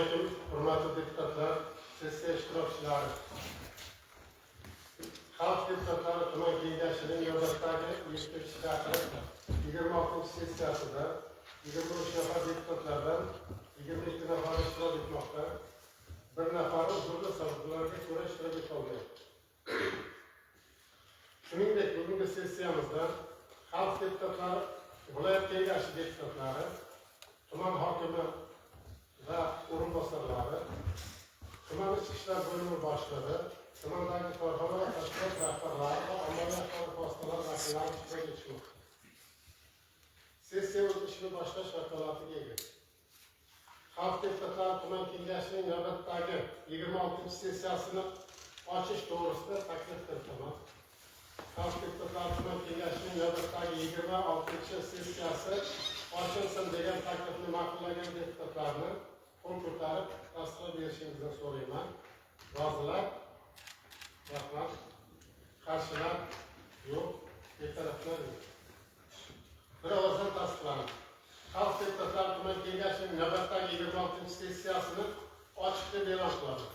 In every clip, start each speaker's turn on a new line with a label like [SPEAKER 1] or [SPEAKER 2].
[SPEAKER 1] Assalomu alaykum, hurmatli deputatlar, sessiya ishtirokchilari. Xalq deputatlari tuman kengashining navbatdagi 26 sessiyasida 23 nafar deputatlardan 22 nafar ishtirok etmoqda. Bir nafari uzrli sabablarga ko'ra ishtirok etolmayapti. Shuningdek, bugungi sessiyamizda xalq deputatlari, viloyat kengashi deputatlari, tuman hokimi va o'rinbosarlari, tuman ichki ishlar bo'limi boshlig'i, tumandagi korxona va tashkilot rahbarlari va ommaviy axborot vositalari vakillari ishtirok etishmoqda. Sessiya o'z ishini boshlash vakolatiga ega. Xalq deputatlari tuman kengashining navbatdagi 26 sessiyasini ochish to'g'risida taklif kiritaman. Xalq deputatlari tuman kengashining navbatdagi 26 sessiyasi ochilsin degan taklifni ma'qullagan deputatlarni qo'l ko'tarib tasdiqlab berishingizni so'rayman. Rozilar? Rahmat. Qarshilar? Yo'q. Betaraflar yo'q. Bir ovozdan tasdiqlanadi. Xalq deputatlari tuman kengashining navbatdagi 26 sessiyasini ochiq deb e'lon qiladi.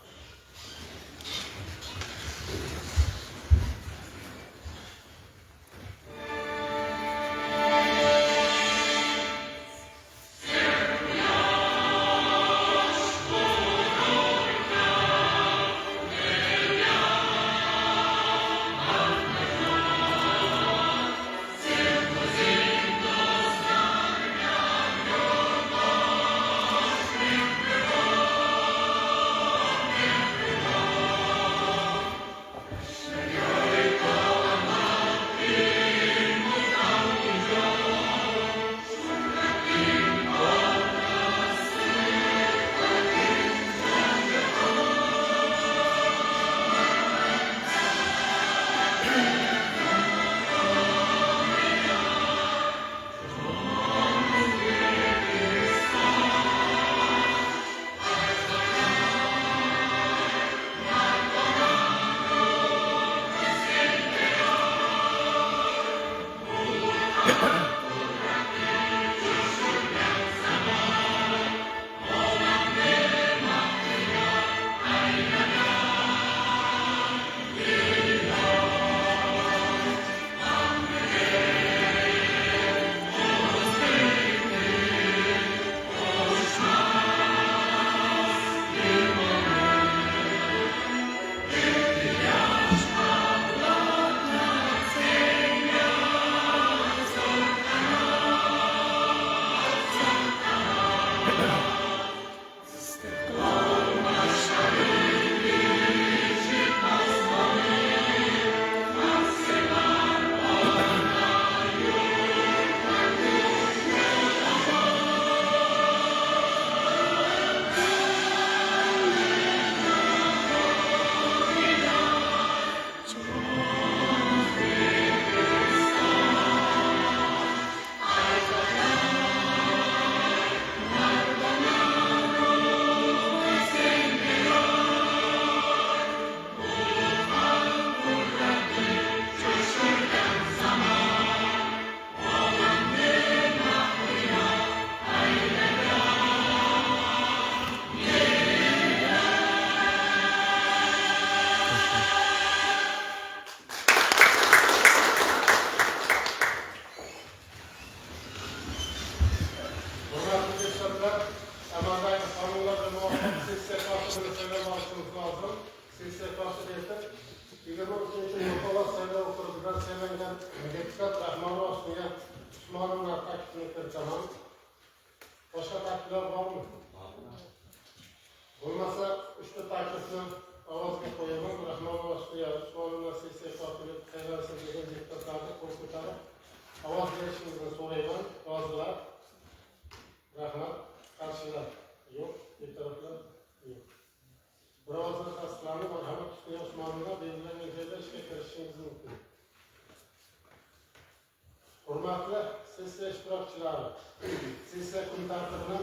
[SPEAKER 1] Boshqa takliflar bormi? Bo'lmasa, ushbu taklifni ovozga qo'yaman. Rahmonova Usmonova sessiya kotibi tayyorlasin degan deputatlarni qo'l ko'tarib ovoz berishingizni so'rayman. Rozilar? Rahmat. Qarshilar? Yo'q. Betaraflar? Yo'q. Bir ovozdan tasdiqlanib, marhamat Usmonova belgilangan joyda ishga kirishingiz mumkin. Hurmatli sessiya ishtirokchilari, sessiya kun tartibini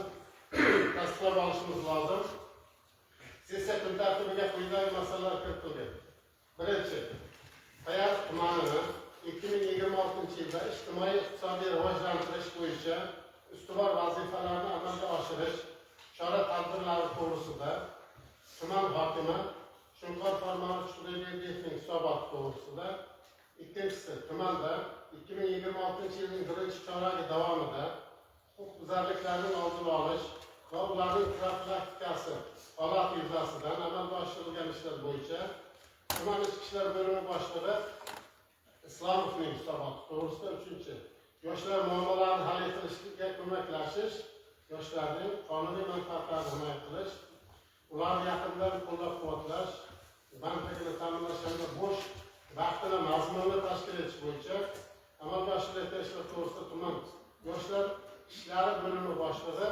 [SPEAKER 1] tasdiqlab olishimiz lozim. Sessiya kun tartibiga quyidagi masalalar kiritilgan. Birinchi, Payariq tumanini 2026 yilda ijtimoiy-iqtisodiy rivojlantirish bo'yicha ustuvor vazifalarni amalga oshirish chora-tadbirlari to'g'risida tuman hokimi Shunqor Farmonovich Xudoyberdiyevning hisoboti to'g'risida, ikkinchisi tumanda 2026 yilning birinchi choragi davomida huquqbuzarliklarning oldini olish va ularning profilaktikasi holati yuzasidan amalga oshirilgan ishlar bo'yicha tuman ichki ishlar bo'limi boshlig'i Islomovning hisoboti to'g'risida, uchinchi yoshlar muammolarini hal etilishga ko'maklashish, yoshlarning qonuniy manfaatlarini himoya qilish, ularni yaqindan qo'llab-quvvatlash, bandligini ta'minlash hamda bo'sh vaqtini mazmunli tashkil etish bo'yicha amalga oshirilayotgan ishlar to'g'risida tuman yoshlar ishlari bo'limi boshlig'i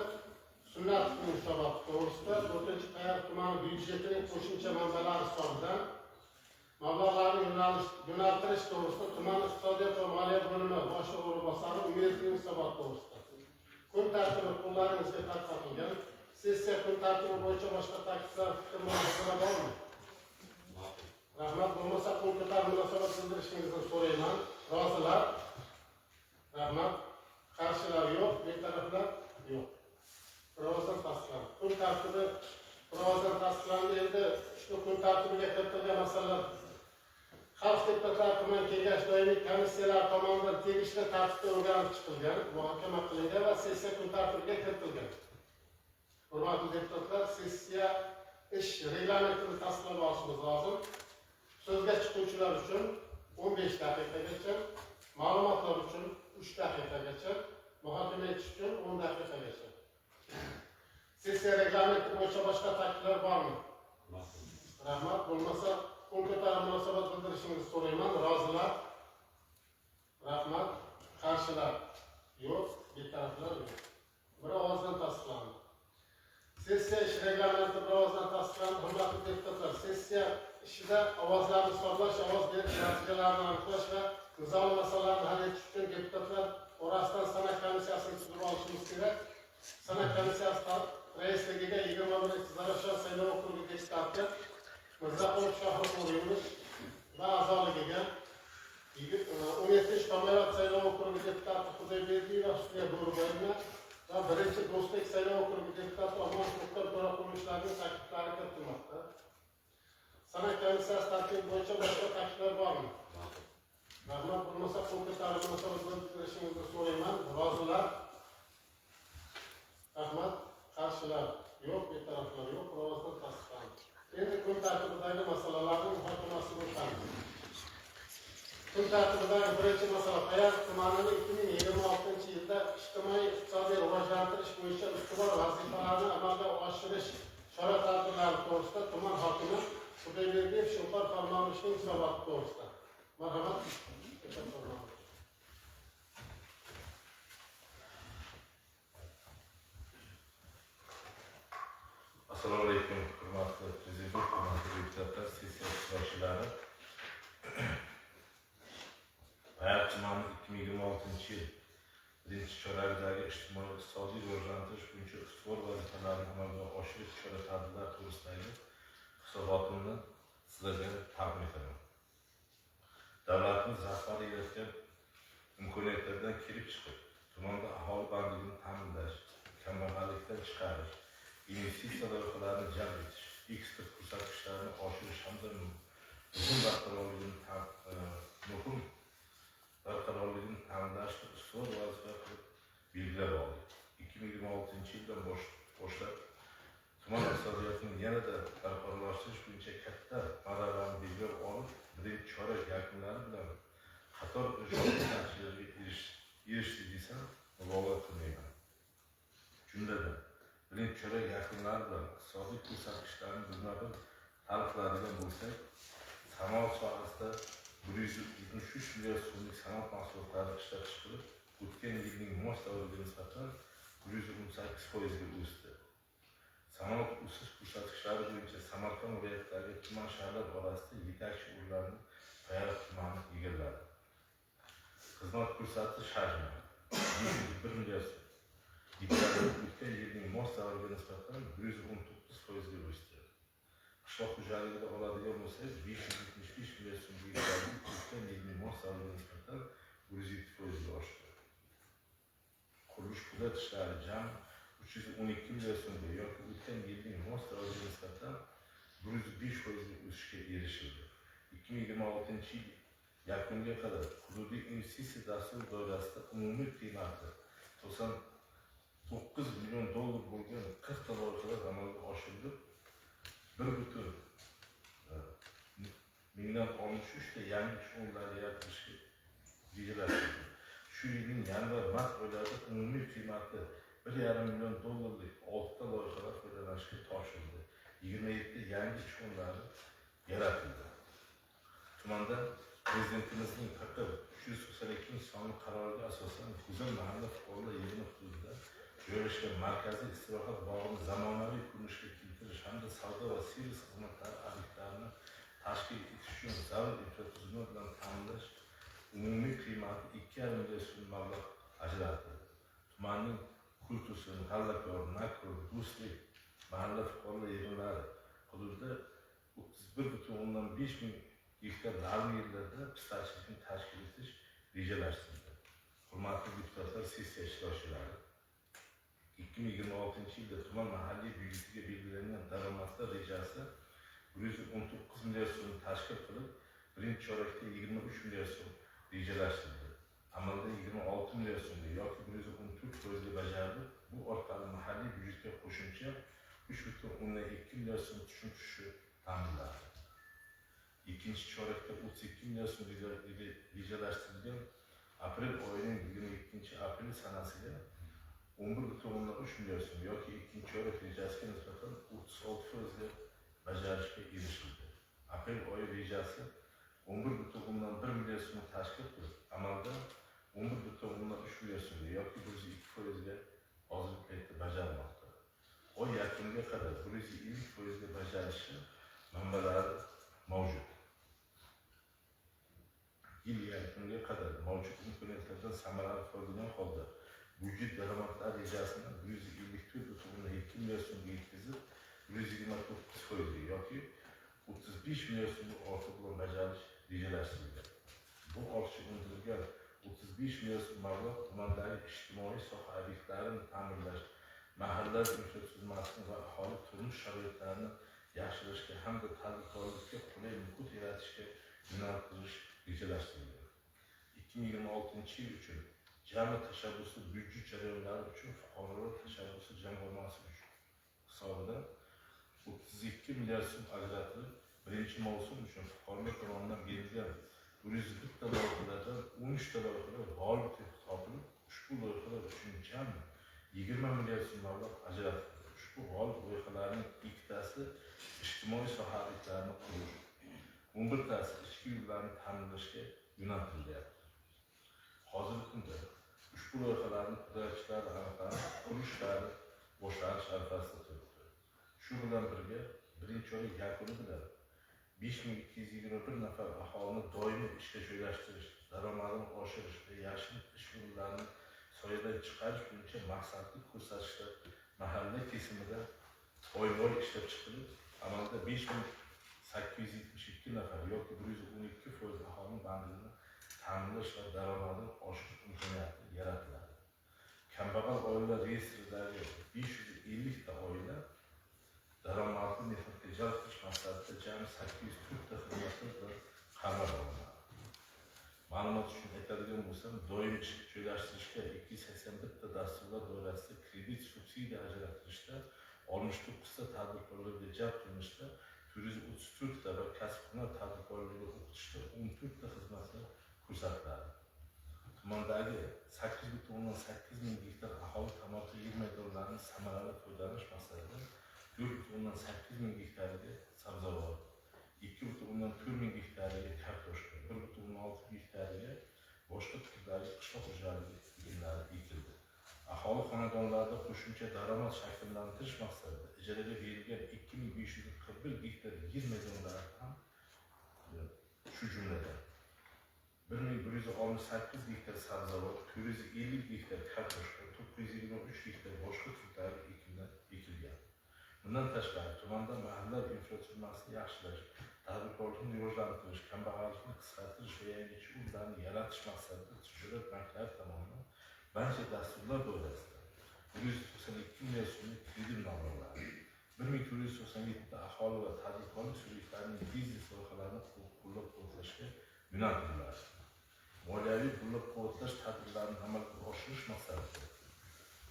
[SPEAKER 1] Sunnatovning hisoboti to'g'risida, 4-Payariq tumani byudjetining qo'shimcha manbalari hisobidan mablag'larni yo'naltirish to'g'risida tuman iqtisodiyot va moliya bo'limi boshlig'i o'rinbosari Umerovning hisoboti to'g'risida. Kun tartibi qo'llaringizga tarqatilgan. Sessiya kun tartibi bo'yicha boshqa takliflar, fikr-mulohazalar bormi? Rahmat. Bo'lmasa kun ko'tarib munosabat bildirishingizni so'rayman. Rozilar? Rahmat. Qarshilar yo'q, betaraflar yo'q. Birozdan tasdiqlandi. Kun tartibi birozdan tasdiqlandi. Endi ushbu kun tartibiga kiritilgan masalalar Xalq deputatlari tuman kengash doimiy komissiyalari tomonidan tegishli tartibda o'rganib chiqilgan, muhokama qilingan va sessiya kun tartibiga kiritilgan. Hurmatli deputatlar, sessiya ish reglamentini tasdiqlab olishimiz lozim. So'zga chiquvchilar uchun 15 daqiqagacha, ma'lumotlar uchun 3 daqiqagacha, muhokama etish uchun 10 daqiqagacha. Sessiya reglamenti bo'yicha boshqa takliflar bormi? Rahmat. Bo'lmasa kun ko'tarib munosabat bildirishingizni so'rayman. Rozilar? Rahmat. Qarshilar? Yo'q. Betaraflar yo'q. Bir ovozdan tasdiqlandi. Sessiya ish reglamenti bir ovozdan tasdiqlandi. Hurmatli deputatlar, sessiya ishida ovozlarni hisoblash, ovoz berish natijalarini aniqlash va nizoli masalalarni hal etish uchun deputatlar orasidan sanak komissiyasini tuzib olishimiz kerak. Sanak komissiyasi raisligiga 21 saylov okrugi deputati Mirzaqulov Shohruxxon Yunus va a'zoligiga 17 Tomoyot saylov okrugi deputati Xudoyberdiyeva Husniya Bo'riboyevna va 1-Do'stlik saylov okrugi deputati Omon Muxtor To'raqulishlarning takliflari kiritilmoqda. Sanak komissiyasi tartibi bo'yicha boshqa takliflar bormi? Rahmat. Bo'lmasa kun ko'tarib munosabat bildirishingizni so'rayman. Rozilar? Rahmat. Qarshilar yo'q, betaraflar yo'q. Ovozdan tasdiqlandi. Endi kun tartibidagi masalalarning muhokamasiga o'tamiz. Kun tartibidagi birinchi masala Payariq tumanining 2026 yilda ijtimoiy-iqtisodiy rivojlantirish bo'yicha ustuvor vazifalarni amalga oshirish chora-tadbirlari to'g'risida tuman hokimi Xudoyberdiyev Shunqor Farmonovichning hisoboti to'g'risida. Marhamat.
[SPEAKER 2] Assalomu alaykum, hurmatli prezident, hurmatli deputatlar, sessiya ishtirokchilari. Payariq tumani 2026 yil birinchi choragidagi ijtimoiy-iqtisodiy rivojlantirish bo'yicha ustuvor vazifalarni amalga oshirish chora-tadbirlar to'g'risidagi hisobotimni sizlarga taqdim etaman. Davlatimiz rahbari yaratgan imkoniyatlardan kelib chiqib, tumanda aholi bandligini ta'minlash, kambag'allikdan chiqarish, investitsiya loyihalarini jalb etish, eksport ko'rsatkichlarini oshirish hamda muhim barqarorligini ta'minlashni ustuvor vazifa qilib belgilab oldi. 2026 yildan boshlab tuman iqtisodiyotining yanada barqarorlashtirish bo'yicha katta marralarni belgilab olib, birinchi chorak yakunlari bilan qator ijobiy natijalarga erishdi desam mubolag'a qilmayman. Jumladan birinchi chorak yakunlari bilan iqtisodiy ko'rsatkichlarni birma-bir hal qiladigan bo'lsak, sanoat sohasida 173 milliard so'mlik sanoat mahsulotlari ishlab chiqilib, o'tgan yilning mos davriga nisbatan 118% ga o'sdi. Sanoat o'sish ko'rsatkichlari bo'yicha Samarqand viloyatidagi tuman shaharlar orasida yetakchi o'rinlarni Payariq tumani egalladi. Xizmat ko'rsatish hajmi 101 milliard so'm. O'tgan yilning mos davriga nisbatan 119% ga o'sdi. Qishloq xo'jaligida oladigan bo'lsak, 575 milliard so'mga o'tgan yilning mos davriga nisbatan 107% ga oshdi. Qurilish kuzatish ishlari jami 313 112 million so'mga yoki o'tgan yilning mos davrga nisbatan 105% o'sishga erishildi. 2026 yil yakuniga qadar hududiy investitsiya dasturi doirasida umumiy qiymati $99 million bo'lgan 40 ta loyihalar amalga oshirilib, 1,63 ta yangi ish o'rinlari yaratilishi rejalashtirildi. Shu yilning yanvar-mart oylarida umumiy qiymati $1,5 million 6 ta loyihalar foydalanishga topshirildi. 27 yangi ish o'rinlari yaratildi. Tumanda Prezidentimizning faqat 382 sonli qaroriga asosan Go'zal mahalla fuqarolar yig'ini hududida joylashgan markaziy istirohat bog'ini zamonaviy ko'rinishga keltirish hamda savdo va servis xizmatlari obyektlarini tashkil etish uchun zarur infratuzilma bilan ta'minlash umumiy qiymati $2,5 million so'm mablag' ajratildi. Tumanning Kultusin, G'allakor, Nakor, Do'stlik mahalla fuqarolar yig'inlari hududida 31,5 ming gektar narli yerlarda pistachilikni tashkil etish rejalashtirildi. Hurmatli deputatlar, sessiya ishtirokchilari, 2026 yilda tuman mahalliy byudjetiga belgilangan daromadlar rejasi 119 million so'm tashkil qilib, birinchi chorakda 23 million so'm rejalashtirildi. Amalda 26 million so'mga yoki 114% bajarilib, bu orqali mahalliy byudjetga qo'shimcha 3,2 million so'm tushum tushishi ta'minlandi. İkinci çorakda 32 milyon so'm rejalashtirilgan aprel oyining 22 aprel sanasiga 11,3 million so'm yoki ikkinchi chorak rejasiga nisbatan 36% bajarishga erishildi. Aprel oyi rejasi 11,1 million so'm tashkil qilib, amalda 11,3 million so'm yoki 102% hozirgi paytda bajarilmoqda. Oy yakuniga qadar 150% bajarishi manbalari mavjud. Yil yakuniga qadar mavjud imkoniyatlardan samarali foydalangan holda byudjet daromadlar rejasini 154,2 million so'mga yetkazib, 129% yoki 35 million so'mga ortiq bilan bajarish rejalashtirilgan. Bu ortiqcha undirilgan 35 million so'm mablag' tumandagi ijtimoiy soha obyektlarini ta'minlash, mahalla infratuzilmasini va aholi turmush sharoitlarini yaxshilashga hamda tadbirkorlikka qulay muhit yaratishga yo'naltirish rejalashtirilgan. 2026 yil uchun jami tashabbusli byudjet jarayonlari uchun fuqarolar tashabbusi jamg'armasi hisobidan 32 million so'm ajratilib, birinchi mavsum uchun fuqarolar tomonidan berilgan 101 ta loyihalardan 13 ta loyihalar g'olib deb topilib, ushbu loyihalar uchun jami 20 million so'm mablag' ajratildi. Ushbu g'olib loyihalarning ikkitasi ijtimoiy soha obyektlarini qurish, 11 tasi ichki yo'llarni ta'minlashga yo'naltiriladi. Hozirgi kunda ushbu loyihalarning pudratchilari aniqlanib, qurishlari boshlanish arafasida turibdi. Shu bilan birga birinchi oylik yakuni bilan 5221 nafar aholini doimiy ishga joylashtirish, daromadini oshirish va yashil ish o'rinlarini soyadan chiqarish bo'yicha maqsadli ko'rsatishlar mahalla kesimida oyma-oy ishlab chiqilib, amalda 5872 nafar yoki 112% aholi bandligini ta'minlash va daromadini oshirish imkoniyati yaratiladi. Kambag'al oilalar reyestridagi 550 ta oila daromadni mehnatga jalb qilish maqsadida jami 840 ta xizmatlar qaror olinadi. Ma'lumot uchun aytadigan bo'lsam, doimiy ishga joylashtirishga 281 ta dasturlar doirasida kredit subsidiya ajratilishda, 69 ta tadbirkorlarga jalb qilinishda, 434 ta va kasb-hunar tadbirkorlarga o'qitishda 14 ta xizmatlar ko'rsatiladi. Tumandagi 8,8 ming gektar aholi tomorqa yer maydonlarini samarali foydalanish maqsadida 4,8 ming gektariga sabzavot, 2,4 ming gektariga kartoshka, 1,6 gektariga boshqa turdagi qishloq xo'jaligi ekinlari ekildi. Aholi xonadonlarida qo'shimcha daromad shakllantirish maqsadida ijaraga berilgan 2541 gektar yer maydonlari ham shu jumladan 1168 gektar sabzavot, 450 gektar kartoshka, 923 gektar boshqa turdagi ekinlar ekilgan. Bundan tashqari tumanda mahalla infratuzilmasini yaxshilash, tadbirkorlikni rivojlantirish, kambag'allikni qisqartirish va yangi ish o'rinlarini yaratish maqsadida tijorat banklari tomonidan barcha dasturlar doirasida 192 million so'mlik 297 ta aholi va tadbirkorlik sub'ektlarining biznes loyihalarini qo'llab-quvvatlashga yo'naltiriladi. Moliyaviy qo'llab-quvvatlash tadbirlarini amalga oshirish maqsadida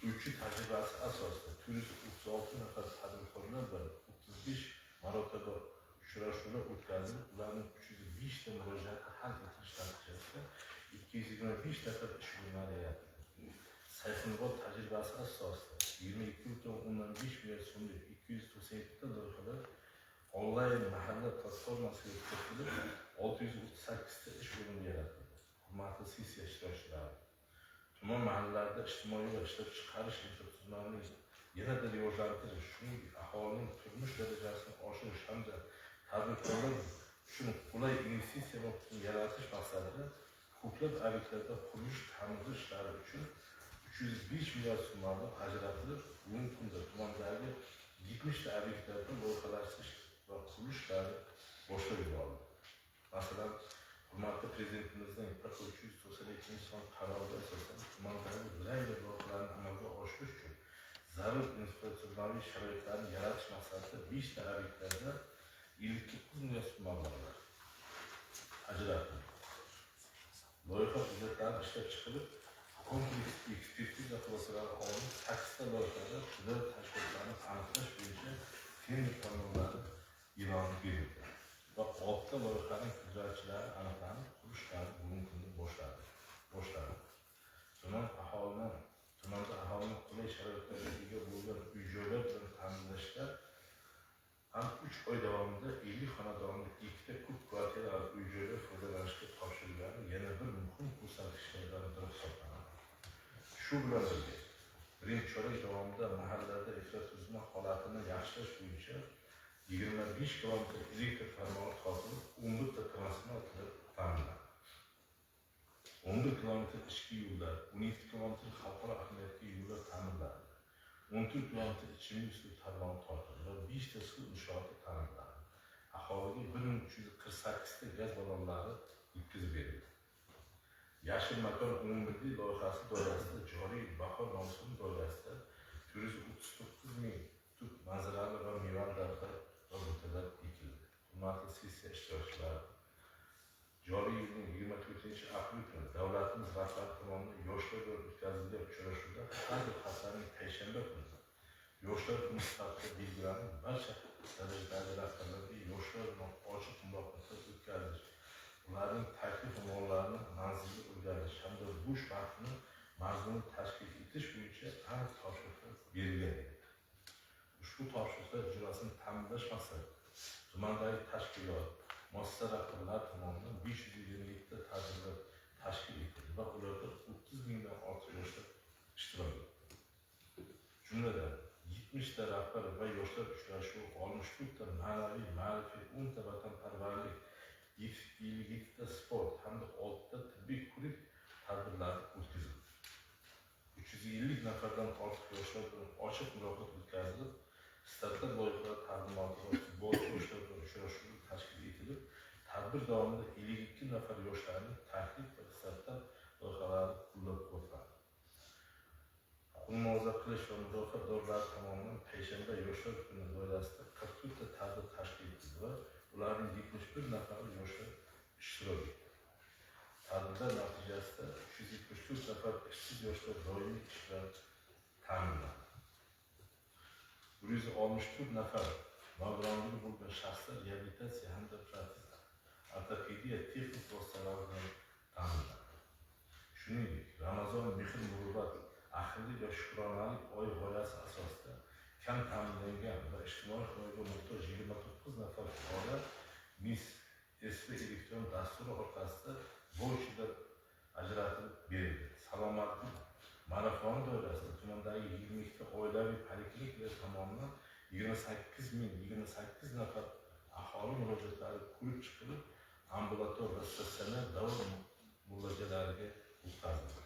[SPEAKER 2] o'lchi tajribasi asosida 436 nafar tadbirkorlar bilan 35 marotaba uchrashuvlar o'tkazilib, ularning 305 ta murojaati hal etilish natijasida 225 nafar ish o'rinlari yaratildi. Sayfimobod tajribasi asosida 22,5 million so'mlik 297 ta loyihalar onlayn mahalla platformasiga kiritilib, 638 ta ish o'rni yaratildi. Hurmatli sessiya ishtirokchilari, tuman mahallalarda ijtimoiy va ishlab chiqarish infratuzilmalarini yanada rivojlantirish, shuningdek aholining turmush darajasini oshirish hamda tadbirkorlar uchun qulay investitsiya muhitini yaratish maqsadida ko'plab obyektlarda qurilish ta'mirlash ishlari uchun 305 million so'm mablag' ajratilib, bugungi kunda tumandagi 70 ta obyektlarda loyihalashtirish va qurilish ishlari boshlab yuborildi. Masalan, hurmatli Prezidentimizning 392 qaroriga asosan tumandagi viloyat loyihalarini amalga oshirish uchun zarur infratuzilmaviy sharoitlarni yaratish maqsadida 5 ta obyektlarda 59 million so'm mablag' ajratildi. Loyiha hujjatlari ishlab chiqilib, kompleks ekspertiza xulosalari olinib, 8 ta loyihada hudud tashkilotlarini aniqlash bo'yicha tender tanlovlari e'lon berildi va 6 ta loyihaning ijrochilari aniqlanib, qurishlar bugungi kunda boshladi. Tumanda aholini qulay sharoitlarga ega bo'lgan uy-joylar bilan ta'minlashda ham 3 oy davomida 50 xonadonli 2 ta ko'p kvartirali uy-joylar foydalanishga topshirilgani yana bir muhim ko'rsatkichlardan biri hisoblanadi. Shu bilan birga, birinchi chorak davomida mahallalarda infratuzilma holatini yaxshilash bo'yicha 25 kilometr elektr tarmog'i tortilib, 11 ta transformator ta'minlandi. 11 kilometr ichki yo'llar, 12 kilometr xalqaro ahamiyatli yo'llar ta'minlandi. 14 kilometr ichimlik suv tarmog'i tortildi va 5 ta suv inshooti ta'minlandi. Aholiga 1348 ta gaz ballonlari yetkazib berildi. Yashil makon umumiy loyihasi doirasida joriy bahor mavsumi doirasida 439 ming tut manzarali va mevali daraxtlar va butalar ekildi. Hurmatli sessiya ishtirokchilari, joriy yilning 24-aprel kuni davlatimiz rahbari tomonidan yoshlar bilan o'tkazilgan uchrashuvda har bir haftaning payshanba kuni yoshlar kuni sifatida belgilanib, barcha darajadagi rahbarlarga yoshlar bilan ochiq muloqotlar o'tkazish, ularning taklif va muammolarini manzilga o'rganish hamda bo'sh vaqtni mazmunli tashkil etish bo'yicha aniq topshiriqlar berilgan edi. Ushbu topshiriqlar ijrosini ta'minlash maqsadida tumandagi tashkilot, muassasa rahbarlari tomonidan 527 ta tadbirlar tashkil etildi va ularda 30 mingdan ortiq yoshlar ishtirok etdi. Jumladan 70 ta rahbar va yoshlar uchrashuvi, 64 ta ma'naviy, ma'rifiy, 10 ta vatanparvarlik, 57 ta sport hamda 6 ta tibbiy ko'rik tadbirlari o'tkazildi. 350 nafardan ortiq yoshlar bilan ochiq muloqot o'tkazilib, startap loyihalar taqdimoti va futbolchi yoshlar bilan uchrashuvlar tashkil etilib, tadbir davomida 52 nafar yoshlarning taklif va startap loyihalarini qo'llab-quvvatladi. Huquqni muhofaza qilish va mudofaa idoralari tomonidan payshanba yoshlar kuni doirasida 44 ta tadbir tashkil etildi va ularning 71 nafari yoshlar ishtirok etdi. Tadbirlar natijasida 374 nafar ishsiz yoshlar doimiy ish bilan ta'minlandi. 164 nafar nogironligi bo'lgan shaxslar reabilitatsiya hamda ortopediya texnik vositalari bilan ta'minlandi. Shuningdek, Ramazon mehr-muruvvat, ahillik va shukronalik oyi g'oyasi asosida kam ta'minlangan va ijtimoiy himoyaga muhtoj 29 nafar fuqaro Miss SV elektron dasturi orqasida voucherlar ajratib berildi. Salomatlik marafoni doirasida tumandagi 22 ta oilaviy poliklinikalar tomonidan 28 nafar aholi murojaatlari ko'rib chiqilib, ambulator va statsionar davlat muolajalariga o'tkazildi.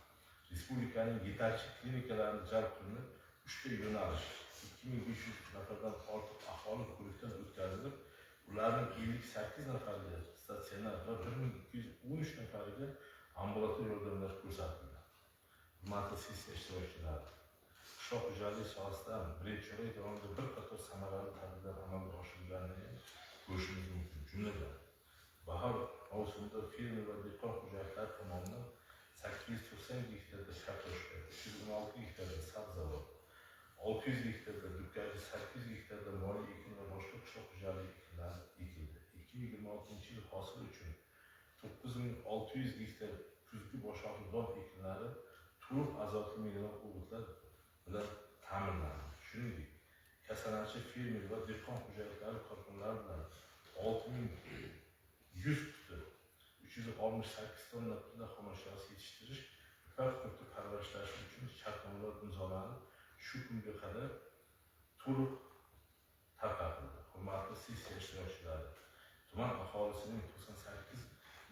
[SPEAKER 2] Respublikaning yetakchi klinikalarini jalb qilinib, 3 ta yo'nalish 2500 nafardan ortiq aholi ko'rikdan o'tkazilib, ularning 58 nafariga statsionar va 1213 nafariga ambulator yordamlar ko'rsatildi. Hurmatli sessiya ishtirokchilari, qishloq xo'jaligi sohasida birinchi oylik davomida bir qator samarali tadbirlar amalga oshirilganini ko'rishimiz mumkin. Jumladan, bahor mavsumida fermer va dehqon xo'jaliklari tomonidan 890 gektarda kartoshka, 316 gektarda sabzavot, 600 gektarda dukkakli, 800 gektarda moliya ekin va boshqa qishloq xo'jaligi ekinlari ekildi. 2026 yil hosil uchun 9600 gektar kuzgi boshoqli don ekinlari to'liq azotli mineral o'g'itlar bilan ta'minlandi. Shuningdek, kasanachi fermer va dehqon xo'jaliklari korxonalari bilan 6100 quti 368 tonna pilla xomashyosi yetishtirish va qurti parvarishlash uchun shartnomalar imzolanib, shu kunga qadar to'liq tarqatildi. Hurmatli sessiya ishtirokchilari, tuman aholisining 98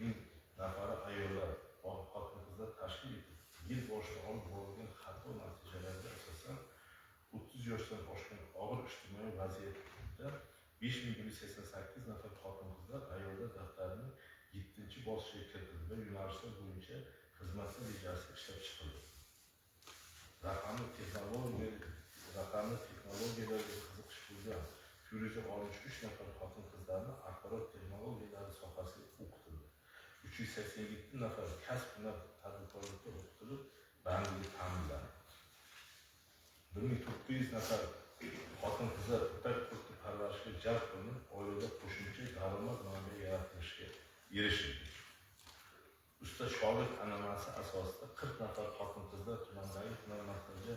[SPEAKER 2] ming nafari ayollar va xotin-qizlar tashkil etib, yil boshida olib borilgan xato natijalarga asosan 30 yoshdan oshgan og'ir ijtimoiy vaziyatda 5188 nafar xotin-qizlar ayollar daftarining 7-bosqichiga kiritildi va yo'nalishlar bo'yicha xizmat rejasi ishlab chiqildi. Raqamli texnologiyalarga qiziqish bo'lgan 463 nafar xotin-qizlarni axborot texnologiyalari sohasiga o'qitildi. 387 nafar kasb-hunar tadbirkorlikda o'qitilib, bandligi ta'minlandi. 1900 nafar xotin-qizlar ipak qurti parvarishiga jalb qilinib, oilada qo'shimcha daromad manbai yaratilishiga erishildi. Usta shogird an'anasi asosida 40 nafar xotin-qizlar tumandagi hunar maktabiga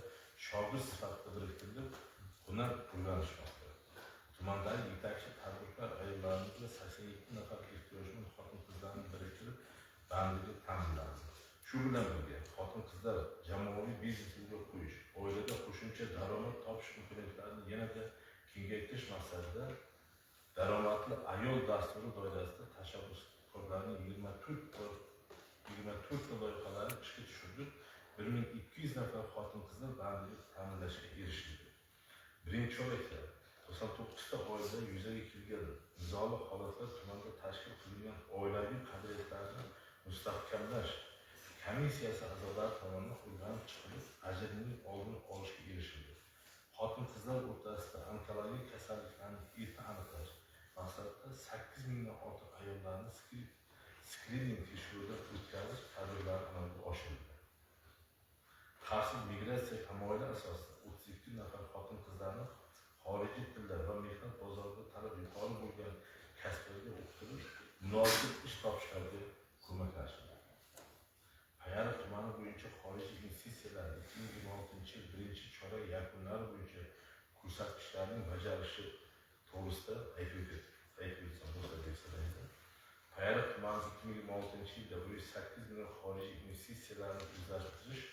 [SPEAKER 2] shogird sifatida biriktirilib, hunar o'rganishmoqda. Tumandagi yetakchi tadbirkor ayollarimiz 87 nafar ehtiyojmand xotin-qizlarni biriktirib, bandligi ta'minlandi. Shu bilan birga xotin-qizlar jamoaviy biznes yo'lga qo'yish, oilada qo'shimcha daromad topish imkoniyatlarini yanada kengaytirish maqsadida daromadli ayol dasturi doirasida tashabbuskorlarning 24 ta loyihalari ishga tushirib, 1200 nafar xotin-qizlar bandligi ta'minlashga erishildi. Birinchi oylikda 99 ta oilada yuzaga kelgan nizoli holatlar tumanda tashkil qilingan oilaviy qadriyatlarni mustahkamlash komissiyasi a'zolari tomonidan o'rganib chiqilib, ajrining oldini olishga erishildi. Xotin-qizlar o'rtasida onkologik kasalliklarni erta aniqlash maqsadida 8 mingdan ortiq ayollarni skrining tekshiruvidan o'tkazish tadbirlari amalga oshirildi. Qarshi migratsiya tamoyili asosida 32 nafar xotin-qizlarni xorijiy tillar va mehnat bozorida talab yuqori bo'lgan kasblarga o'qitilib, munosib ish topishlariga ko'maklashildi. Payariq tumani bo'yicha xorijiy investitsiyalar 2026 yil birinchi chorak yakunlari bo'yicha ko'rsatkichlarning bajarilishi to'g'risida aytib o'tsam bo'lsa, Payariq tumani 2026 yilda 108 million xorijiy investitsiyalarni o'zlashtirish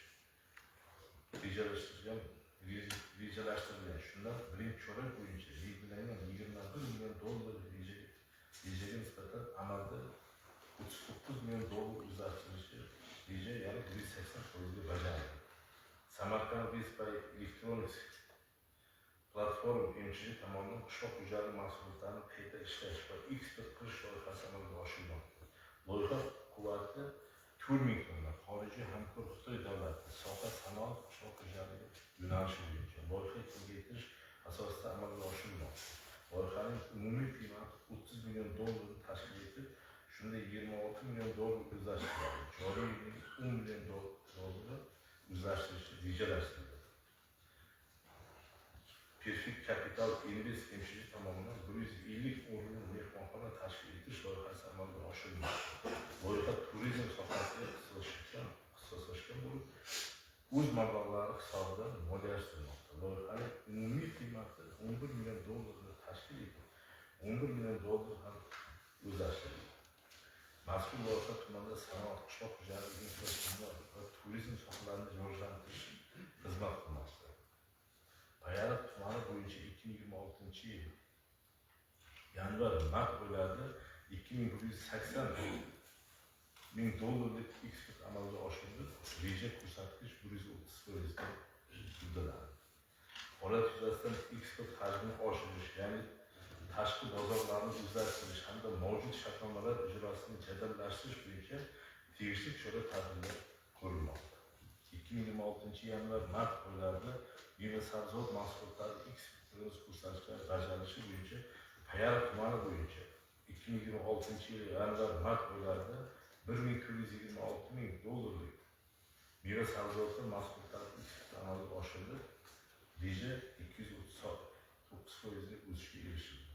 [SPEAKER 2] rejalashtirilgan. Shundan birinchi chorak bo'yicha belgilangan 21 million dollar rejaga nisbatan amalda 39 million dollar o'zlashtirishi reja yana 180% bajarildi. Samarqand Vespay Electronics platform MCH tomonidan qishloq xo'jaligi mahsulotlarini qayta ishlash va eksport qilish loyihasi amalga oshirilmoqda. Loyiha quvvati 4000 tonna xorijiy hamkor Xitoy davlati soha sanoat qishloq xo'jaligi yo'nalishi bo'yicha loyiha kengaytirish asosida amalga oshirilmoqda. Loyihaning umumiy qiymati 30 million dollarni tashkil etib, shunda 26 million dollar o'zlashtiriladi. Joriy yilning 10 million dollarni o'zlashtirish rejalashtirildi. Perfect Capital Invest MCH tomonidan 150 o'rinli mehmonxona tashkil etish loyihasi amalga oshirilmoqda. Loyiha turizm sohasiga ixtisoslashgan bo'lib, o'z mablag'lari hisobidan moliyalashtirilmoqda. Loyihaning umumiy qiymati 11 million dollarni tashkil etib, 11 million dollar ham o'zlashtirildi. Mazkur loyiha tumanda sanoat, qishloq xo'jaligi infratuzilma va turizm sohalarini rivojlantirish xizmat qilmoqda. Payariq tumani bo'yicha 2026 yil yanvar-mart oylarida 2180 ming dollarlik eksport amalga oshirilib, reja ko'rsatkich 130% ga uddalandi. Holat yuzasidan eksport hajmini oshirish, ya'ni tashqi bozorlarni o'zlashtirish hamda mavjud shartnomalar ijrosini jadallashtirish bo'yicha tegishli chora-tadbirlar ko'rilmoqda. 2026-yanvar-mart oylarida meva-sabzavot mahsulotlari eksport ko'rsatkichlari bajarilishi bo'yicha Payariq tumani bo'yicha 2026-yil yanvar-mart oylarida $1,426,000 meva-sabzavot mahsulotlari eksporti amalga oshirilib, reja 239% o'sishga erishildi.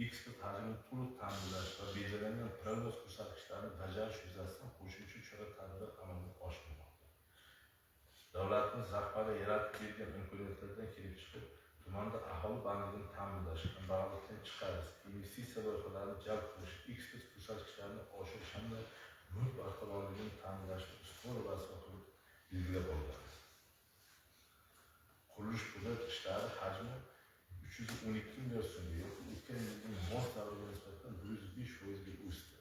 [SPEAKER 2] Eksport hajmini to'liq ta'minlash va belgilangan prognoz ko'rsatkichlarini bajarish yuzasidan qo'shimcha chora-tadbirlar amalga oshirilmoqda. Davlatimiz rahbari yaratib bergan imkoniyatlardan kelib chiqib, tumanda aholi bandligini ta'minlash, kambag'allikdan chiqarish, investitsiya loyihalarini jalb qilish, eksport ko'rsatkichlarini oshirish hamda mulk barqarorligini ta'minlashni ustuvor vazifa qilib belgilab olganmiz. Qurilish puli ishlari hajmi 312 million so'mga o'tgan yilning mart davriga nisbatan 105% ga o'sdi.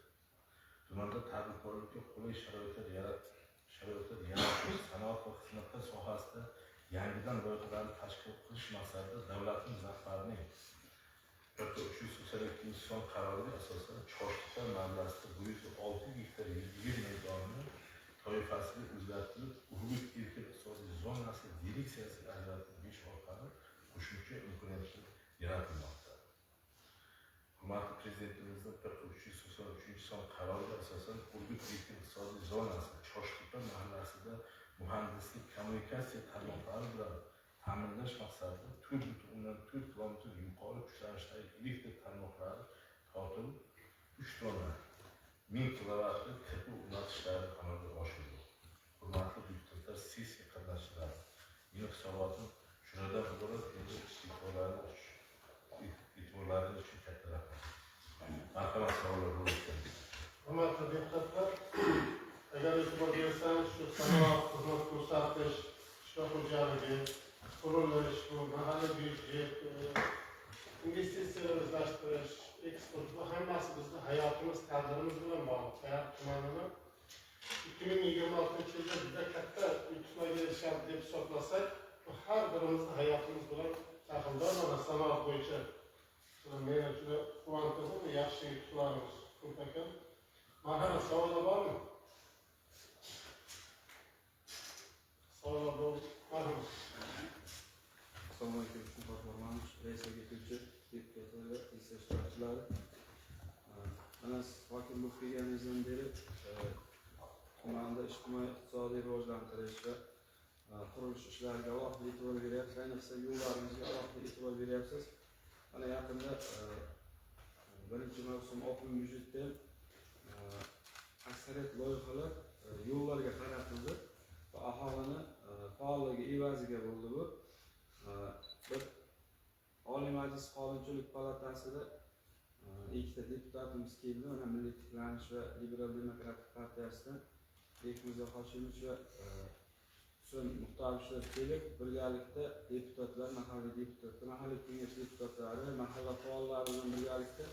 [SPEAKER 2] Tumanda tadbirkorlikka qulay sharoitlar yaratish, sanoat va xizmatlar sohasida yangidan loyihalarni tashkil qilish maqsadida davlatimiz rahbarining 382-son qaroriga asosan Chorsuqlar mahallasida 600 gektar yer maydonini toifasiga o'zgartirib, Urgut erkin iqtisodiy zonasi direksiyasiga ajratilish orqali qo'shimcha imkoniyatlar yaratilmoqda. Hurmatli Prezidentimizning 383-son qaroriga asosan Urgut erkin iqtisodiy zonasi Chorsuqlar mahallasida muhandislik kommunikatsiya tarmoqlari bilan ta'minlash maqsadida 4,4 km yuqori kuchlanishdagi elektr tarmoqlari tortilib 3 tonna 1000 kilovatli tepa o'rnatishlari amalga oshirildi. Hurmatli deputatlar, sessiya qatnashchilari, mening hisobotim shundan iborat. Endi e'tiborlaringiz uchun katta rahmat. Marhamat, savollar bo'lsin.
[SPEAKER 1] Hurmatli deputatlar, agar e'tibor bersangiz, shu sanoat, xizmat ko'rsatish, qishloq xo'jaligi, qurilish, bu mahalliy byudjet, investitsiyalar o'zlashtirish, eksport, bu hammasi bizni hayotimiz, taqdirimiz bilan bog'liq. Payariq tumanini 2026 yilda juda katta yutuqlarga erishadi deb hisoblasak, bu har birimizni hayotimiz bilan taqimdor. Mana sanoat bo'yicha meni juda quvontirdi, yaxshi yutuqlarimiz ko'p ekan. Marhamat, savollar bormi? Savollar bor. Marhamat.
[SPEAKER 3] Assalomu alaykum, Farmonov, raisga ketuvchi deputatlar, ishtirokchilar. Mana hokim bo'lib kelganimizdan beri tumanda ijtimoiy iqtisodiy rivojlantirish va qurilish ishlariga alohida e'tibor beryapsiz, ayniqsa yo'llarimizga alohida e'tibor beryapsiz. Mana yaqinda birinchi mavsum oqim byudjetda aksariyat loyihalar yo'llarga qaratildi va aholini faolligi evaziga bo'ldi bu. Bir Oliy Majlis Qonunchilik palatasida ikkita deputatimiz keldi, mana Milliy tiklanish va Liberal demokratik partiyasidan Bekmirzo Hoshimovich va Husan Muxtorovich kelib, birgalikda deputatlar, mahalliy kengash deputatlari va mahalla faollari bilan birgalikda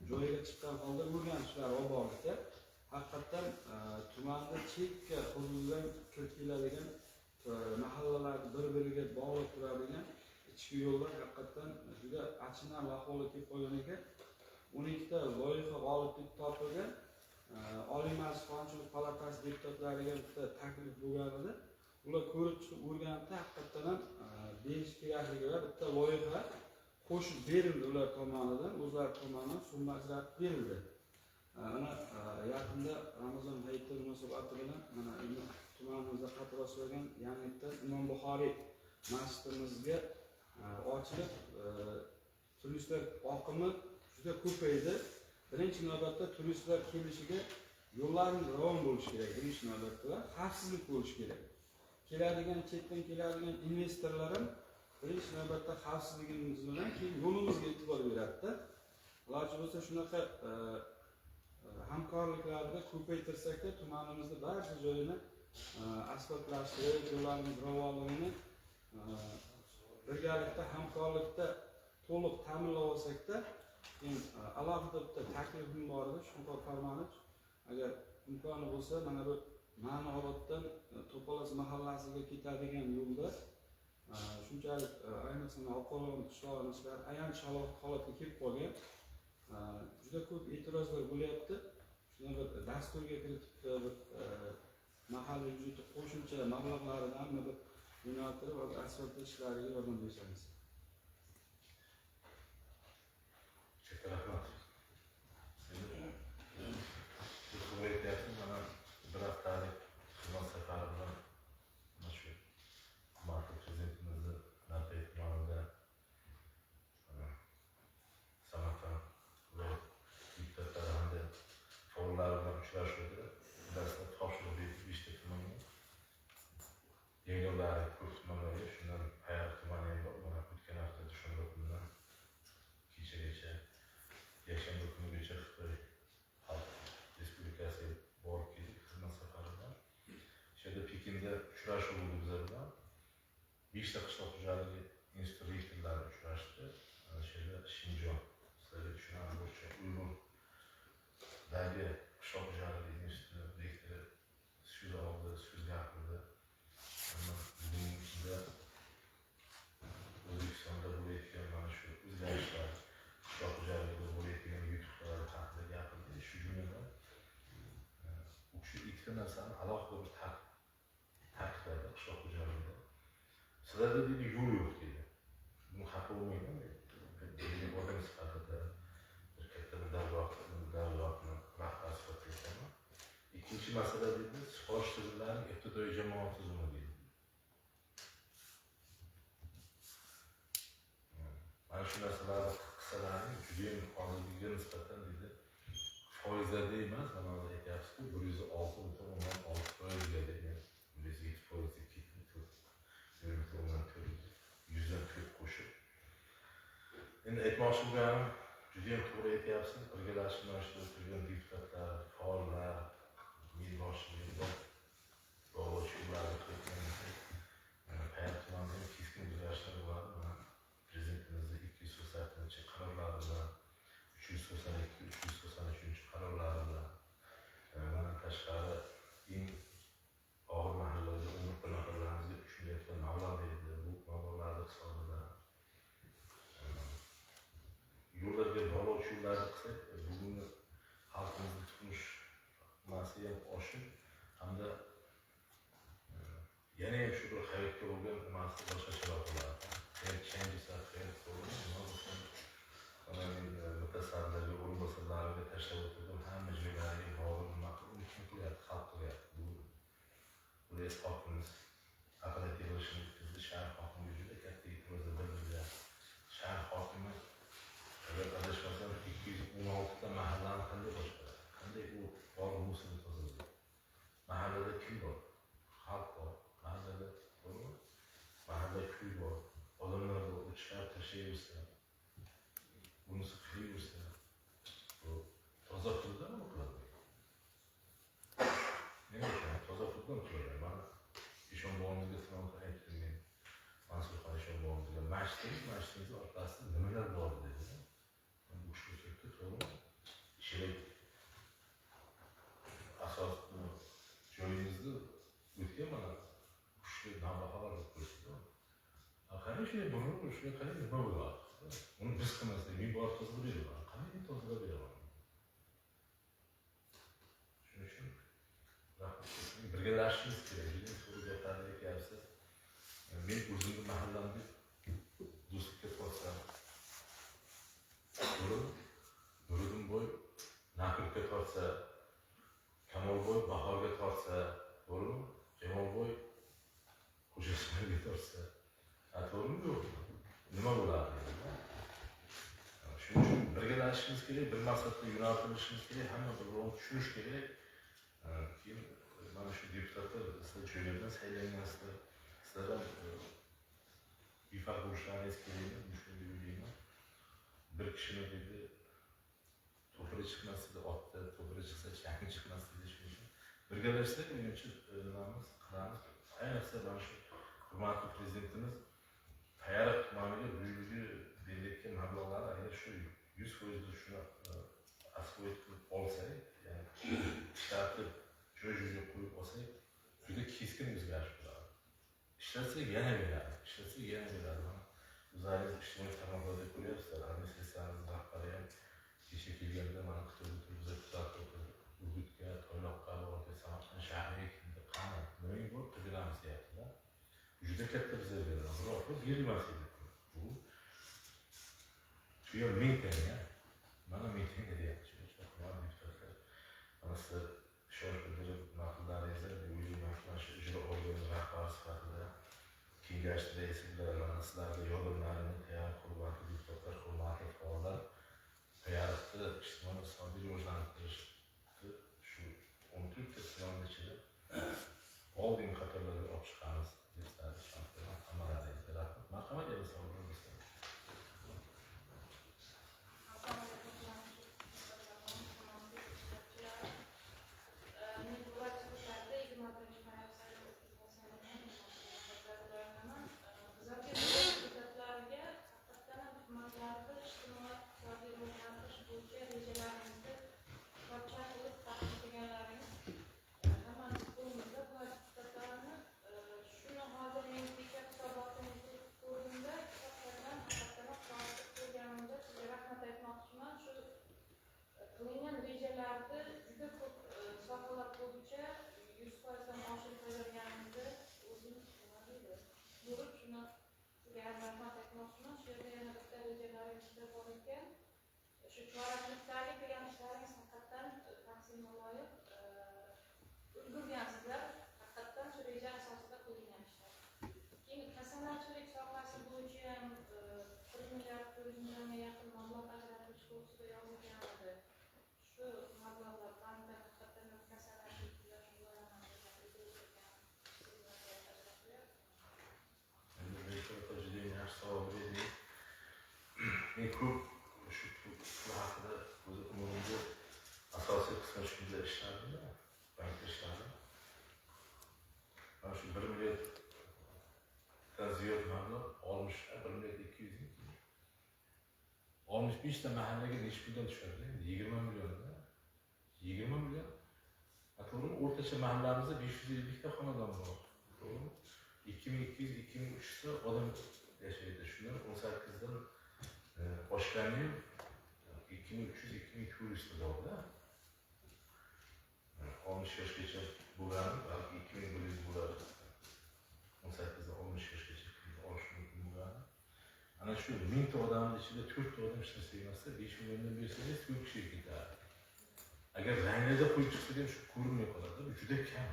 [SPEAKER 3] joyiga chiqqan holda o'rganishlar olib borishdi. Haqiqatan tumanda chekka hududdan kirib keladigan mahallalar bir-biriga bog'liq turadigan ichki yo'llar haqiqatan juda achinarli ahvolga kelib qolgan ekan. 12 ta loyiha g'oliblik topilgan. Oliy Majlis Qonunchilik palatasi deputatlariga bitta taklif bo'lgan edi. Ular ko'rib chiqib o'rganibdi, haqiqatan ham berish kerakligi va bitta loyiha qo'shib berildi ular tomonidan, o'zlari tomonidan summa ajratib berildi. Mana yaqinda Ramazon hayiti munosabati bilan mana tumanimizda qattiq bo'lgan yangilikdan Imom Buxoriy masjidimizga ochilib, turistlar oqimi juda ko'paydi. Birinchi navbatda turistlar kelishiga yo'llarimiz ravon bo'lishi kerak. Birinchi navbatda xavfsizlik bo'lishi kerak. Keladigan chetdan keladigan investorlar ham birinchi navbatda xavfsizligimiz bilan keyin yo'limizga e'tibor beradi-da. Iloji bo'lsa shunaqa hamkorliklarni ko'paytirsak-da, tumanimizda barcha joyini asfaltlashtirish, yo'llarimiz ravonligini birgalikda hamkorlikda to'liq ta'minlab olsak-da, keyin alohida bitta taklifim bor edi, Shunqor Farmonov, agar imkoni bo'lsa, mana bu Ma'nooboddan To'polas mahallasiga ketadigan yo'lda shunchalik ayniqsa Oqolon qishlog'ini ichida ayanch holatga kelib qolgan. Juda ko'p e'tirozlar bo'lyapti. Shuni bir dasturga kiritib mahalliy byudjetga qo'shimcha mablag'larini hamma bir yo'naltirib asfalt ishlariga yordam berishamiz.
[SPEAKER 2] Katta rahmat. Sizni to'g'ri aytyapsiz. Mana bir haftalik xizmat safari bilan mana shu hurmatli prezidentimizni Narpay tumanida Samarqand viloyat deputatlari hamda faollar bilan uchrashuvda dastlab topshiriq berib ishda tumanga yaylovlari ko'p tumanlarga shundan Payariq tumani ham bor. Mana o'tgan hafta dushanba kunidan kechagacha yakshanba kunigacha Xitoy Xalq Respublikasiga borib keldik xizmat safari bilan. O'sha yerda Pekinda uchrashuv bo'ldi bizlar bilan. 5 ta qishloq xo'jaligi instituti rektorlari uchrashdi. O'sha yerda Shinjon sizlarga tushunarli bo'lishi Uyg'urdagi qishloq xo'jaligi instituti rektori so'z oldi, so'z gapirdi. Bugungi kunda O'zbekistonda bo'layotgan mana shu o'zgarishlar, qishloq xo'jaligida bo'layotgan yutuqlar haqida gapirdi. Shu jumladan u kishi ikkita narsani alohida bir ta'kidladi qishloq xo'jaligida. Sizlarda deydi yo'l yo'q deydi. Buni xafa bo'lmayman deydi. Odam sifatida bir katta bir davlatni rahbar sifatida aytaman. Ikkinchi masala deydi, siforish tizimlarining ibtidoiy jamoat tizimi deydi. Mana shu narsalarni qissalarning judayam hozirgiga nisbatan deydi foizlarda emas, mana hozir aytyapsizki 106.6%ga deydi 107%ga ketdi. 100dan 4 qo'shib. Endi aytmoqchi bo'lganim judayam to'g'ri aytyapsiz. Birgalashib mana shu turgan deputatlar, faollar, millatchilar, bog'lovchilar Payariq tumanida keskin o'zgarishlar bo'ladi. Mana prezidentimizning 280-qarorlari bilan 392-393 qarorlari bilan mana tashqari eng og'ir mahallalarga umr mahallalarga tushilayotgan mablag' berdi. Bu mablag'larni hisobidan yo'llarga bog'lovchi yo'llarni qilsak, bugungi xalqimizning turmush massi ham oshib, hamda yana ham shu bir hayotga bo'lgan massi boshqacharoq bo'ladi. Changes are fair for mutasaddilarga, o'rinbosarlarga tashlab o'tirdim, hamma joylariga bog'liq nima qilyapti, xalq qilyapti. Bu esa hokimimiz operativ bo'lishini bizni shahar hokimiga juda katta e'tirozda bildirgan. Shahar hokimi agar adashmasam 216 ta mahallani qanday boshqaradi? Qanday u bor musulni tozalaydi? Mahallada kim bor? Xalq bor. Mahallada bormi? Mahallada kuy bor. Odamlar bor. U chiqarib tashlayversa, bunisi qilaversa, bu toza puldan nima qiladi? Nima uchun toza puldan qiladi? Mana Eshonboyimizga sinov aytdim men. Mansurxon Eshonboyimizga masjidingiz orqasida nimalar bor dedi. Bu kishi o'tibdi, to'g'rimi? Sherik asos joyingizni o'tgan mana kuchli navbahalar qo'yishdi. Qanday shunday bo'ladi? Shunday qanday nima bo'ladi? Uni biz qilmasak, men borib tozalab beraman. Qanday tozalab beraman? Shuning uchun birgalashishimiz kerak. Juda to'g'ri gaplarni aytyapsiz. Men o'zimni mahallamda do'stlikka tortsam, Nuriddinboy Naqibga tortsa, Kamolboy Bahorga tortsa, to'g'rimi? Jamolboy Xo'jasinoyga tortsa, to'g'rimi yo'qmi? Nima bo'ladi? Shuning uchun birgalashishimiz kerak, bir maqsadga yo'naltirishimiz kerak, hamma bir tushunish kerak. Keyin mana shu deputatlar sizlar joylardan saylangansizlar, sizlar ham befarq bo'lishlaringiz kerak, shunday o'ylayman. Bir kishini dedi to'piri chiqmas dedi, otda to'piri chiqsa chakni chiqmas dedi. Shuning uchun birgalashsak menimcha nimamiz qilamiz. Ayniqsa mana shu hurmatli prezidentimiz Payariq tumaniga buyrug'i berilayotgan mablag'lar agar shu 100% shuni asfalt qilib olsak, ya'ni ishlatib joy-joyga qo'yib olsak, juda keskin o'zgarish bo'ladi. Ishlatsak yana beradi, ishlatsak yana beradi. O'zlaringiz ijtimoiy tarmoqlarda ko'ryapsizlar, administratsiyamiz rahbari ham kecha kelganda mana Xitoyda turib biza kuzatib o'tirdi. Urgutga, Toyloqqa, Samarqand shahriga keldi. juda katta bizga beradi. Biroq bu berilmas edi. Bu shu yer ming tanga. Mana ming tanga deyapti. Deputatlar. Mana sizlar ishonch bildirib ma'qullaringizda o'ylayman mana shu ijro organi rahbari sifatida kengash raisi bilan sizlarga yordamlarini tayyor qilib deputatlar, hurmatli faollar tayyorlikda ijtimoiy iqtisodiy rivojlantirishni shu 14 ta sinov ichida oldingi qatorlarga olib chiqamiz deb sizlarga hammalarga rahmat. Marhamat, yana savollar bo'lsa.
[SPEAKER 4] Qilingan rejalarda juda ko'p sohalar bo'yicha 100%dan oshirib qo'yganimizni o'zim nima deydi ko'rib shuni sizga ham rahmat aytmoqchiman. Shu yerda yana bitta rejalaringiz juda bor ekan. Shu choraklikdagi qilgan ishlaringiz haqiqatdan tahsinga loyiq. Ulgurgansizlar, haqiqatdan shu reja asosida qilingan ishlar. Keyin kasanachilik sohasi bo'yicha ham 1 milliard 400 millionga yaqin mablag' ajratish to'g'risida yozilgan edi. Shu mablag'lar bankda haqiqatdan kasanachilik bilan shug'ullanaman degan
[SPEAKER 2] juda yaxshi savol berdingiz. Men ko'p shu haqida o'z umurimda asosiy qismi shunda ishlardim-da, bankda ishlardim. Mana shu 1 milliarddan ziyod mablag' 1 milliard 200 ming. 65 ta mahallaga necha puldan tushadi? 20 millionda. 20 million. To'g'rimi? O'rtacha mahallamizda 550 ta xonadon bor. To'g'rimi? 2200-2300 ta odam yashaydi. Shundan 18 dan oshgani 2300-2400 ta bor-da. 60 yoshgacha bo'lgan, balki 2100 bo'ladi. 18 dan 60 yoshgacha olish mumkin bo'ladi. Ana shu 1000 ta odamning ichida 4 ta odam ishlasa emasda 5 milliondan bersangiz 4 kishi ketadi. Agar ranglarda qo'yib chiqsak ham shu ko'rinmay qoladi. Bu juda kam.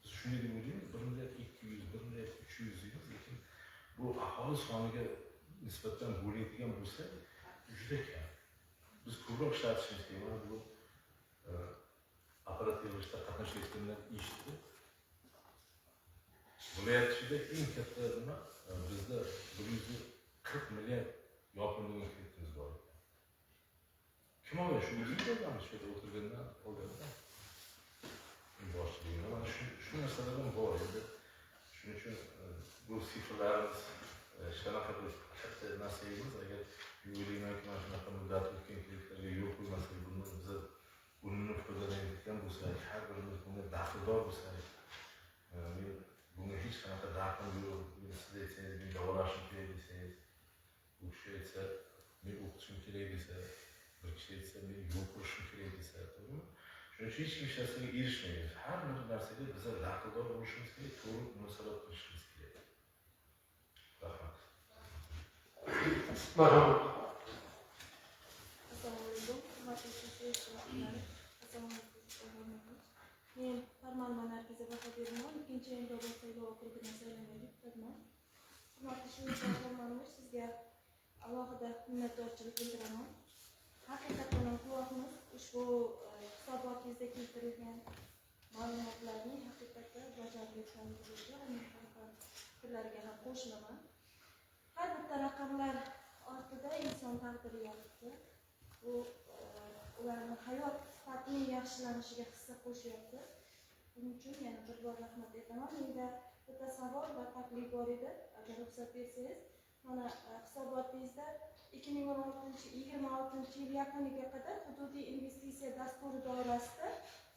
[SPEAKER 2] Biz shunday deb o'ylaymiz, 1 milliard 200, 1 milliard 300 deymiz, lekin bu aholi soniga nisbatan bo'laydigan bo'lsa, juda kam. Biz ko'proq ishlatishimiz kerak. Bu operativ ishda qatnashayotganlar eshitdi. Viloyat ichida eng katta nima bizda 140 milliard yopilgan kreditimiz bor. Kim oladi shu o'zimiz shu yerda o'tirgandan oldinda boshlig'ini mana shu narsalardan bor edi. Shuning uchun bu sifrlarimiz shunaqa bir katta narsa emas. Agar o'ylaymanki mana shunaqa muddat o'tgan kreditlarga yo'l qo'ymasak, buni biz unini foydalanayotgan bo'lsak, har birimiz bunga daxldor bo'lsak, men bunga hech qanaqa daxlim yo'q. Siz aytsangiz, men davolashim kerak desangiz, bu kishi aytsa, men o'qitishim kerak desa, bir kishi aytsa, men yo'l qurishim kerak desa, to'g'rimi? Shuning uchun hech kim hech narsaga erishmaymiz. Har bir narsaga biz daxldor bo'lishimiz kerak, to'g'ri munosabat qilishimiz kerak. Rahmat.
[SPEAKER 1] Marhamat.
[SPEAKER 4] Assalomu alaykum. Men Farmonman Nargiza Bahodirman, 2-yil saylov okrugidan saylangan deputatman. Hurmatli Farmonman, sizga alohida minnatdorchilik bildiraman. Haqiqatan guvohmiz ushbu hisobotingizda keltirilgan ma'lumotlarning haqiqatda bajarilishligiga fikrlariga ham qo'shilaman. Har bitta raqamlar ortida inson taqdiri yotibdi. Bu ularning hayot sifatining yaxshilanishiga hissa qo'shyapti. Buning uchun yana bir bor rahmat aytaman. Menda bitta savol va taklif bor edi. Agar ruxsat bersangiz, mana hisobotingizda 2026-yil yakuniga qadar hududiy investitsiya dasturi doirasida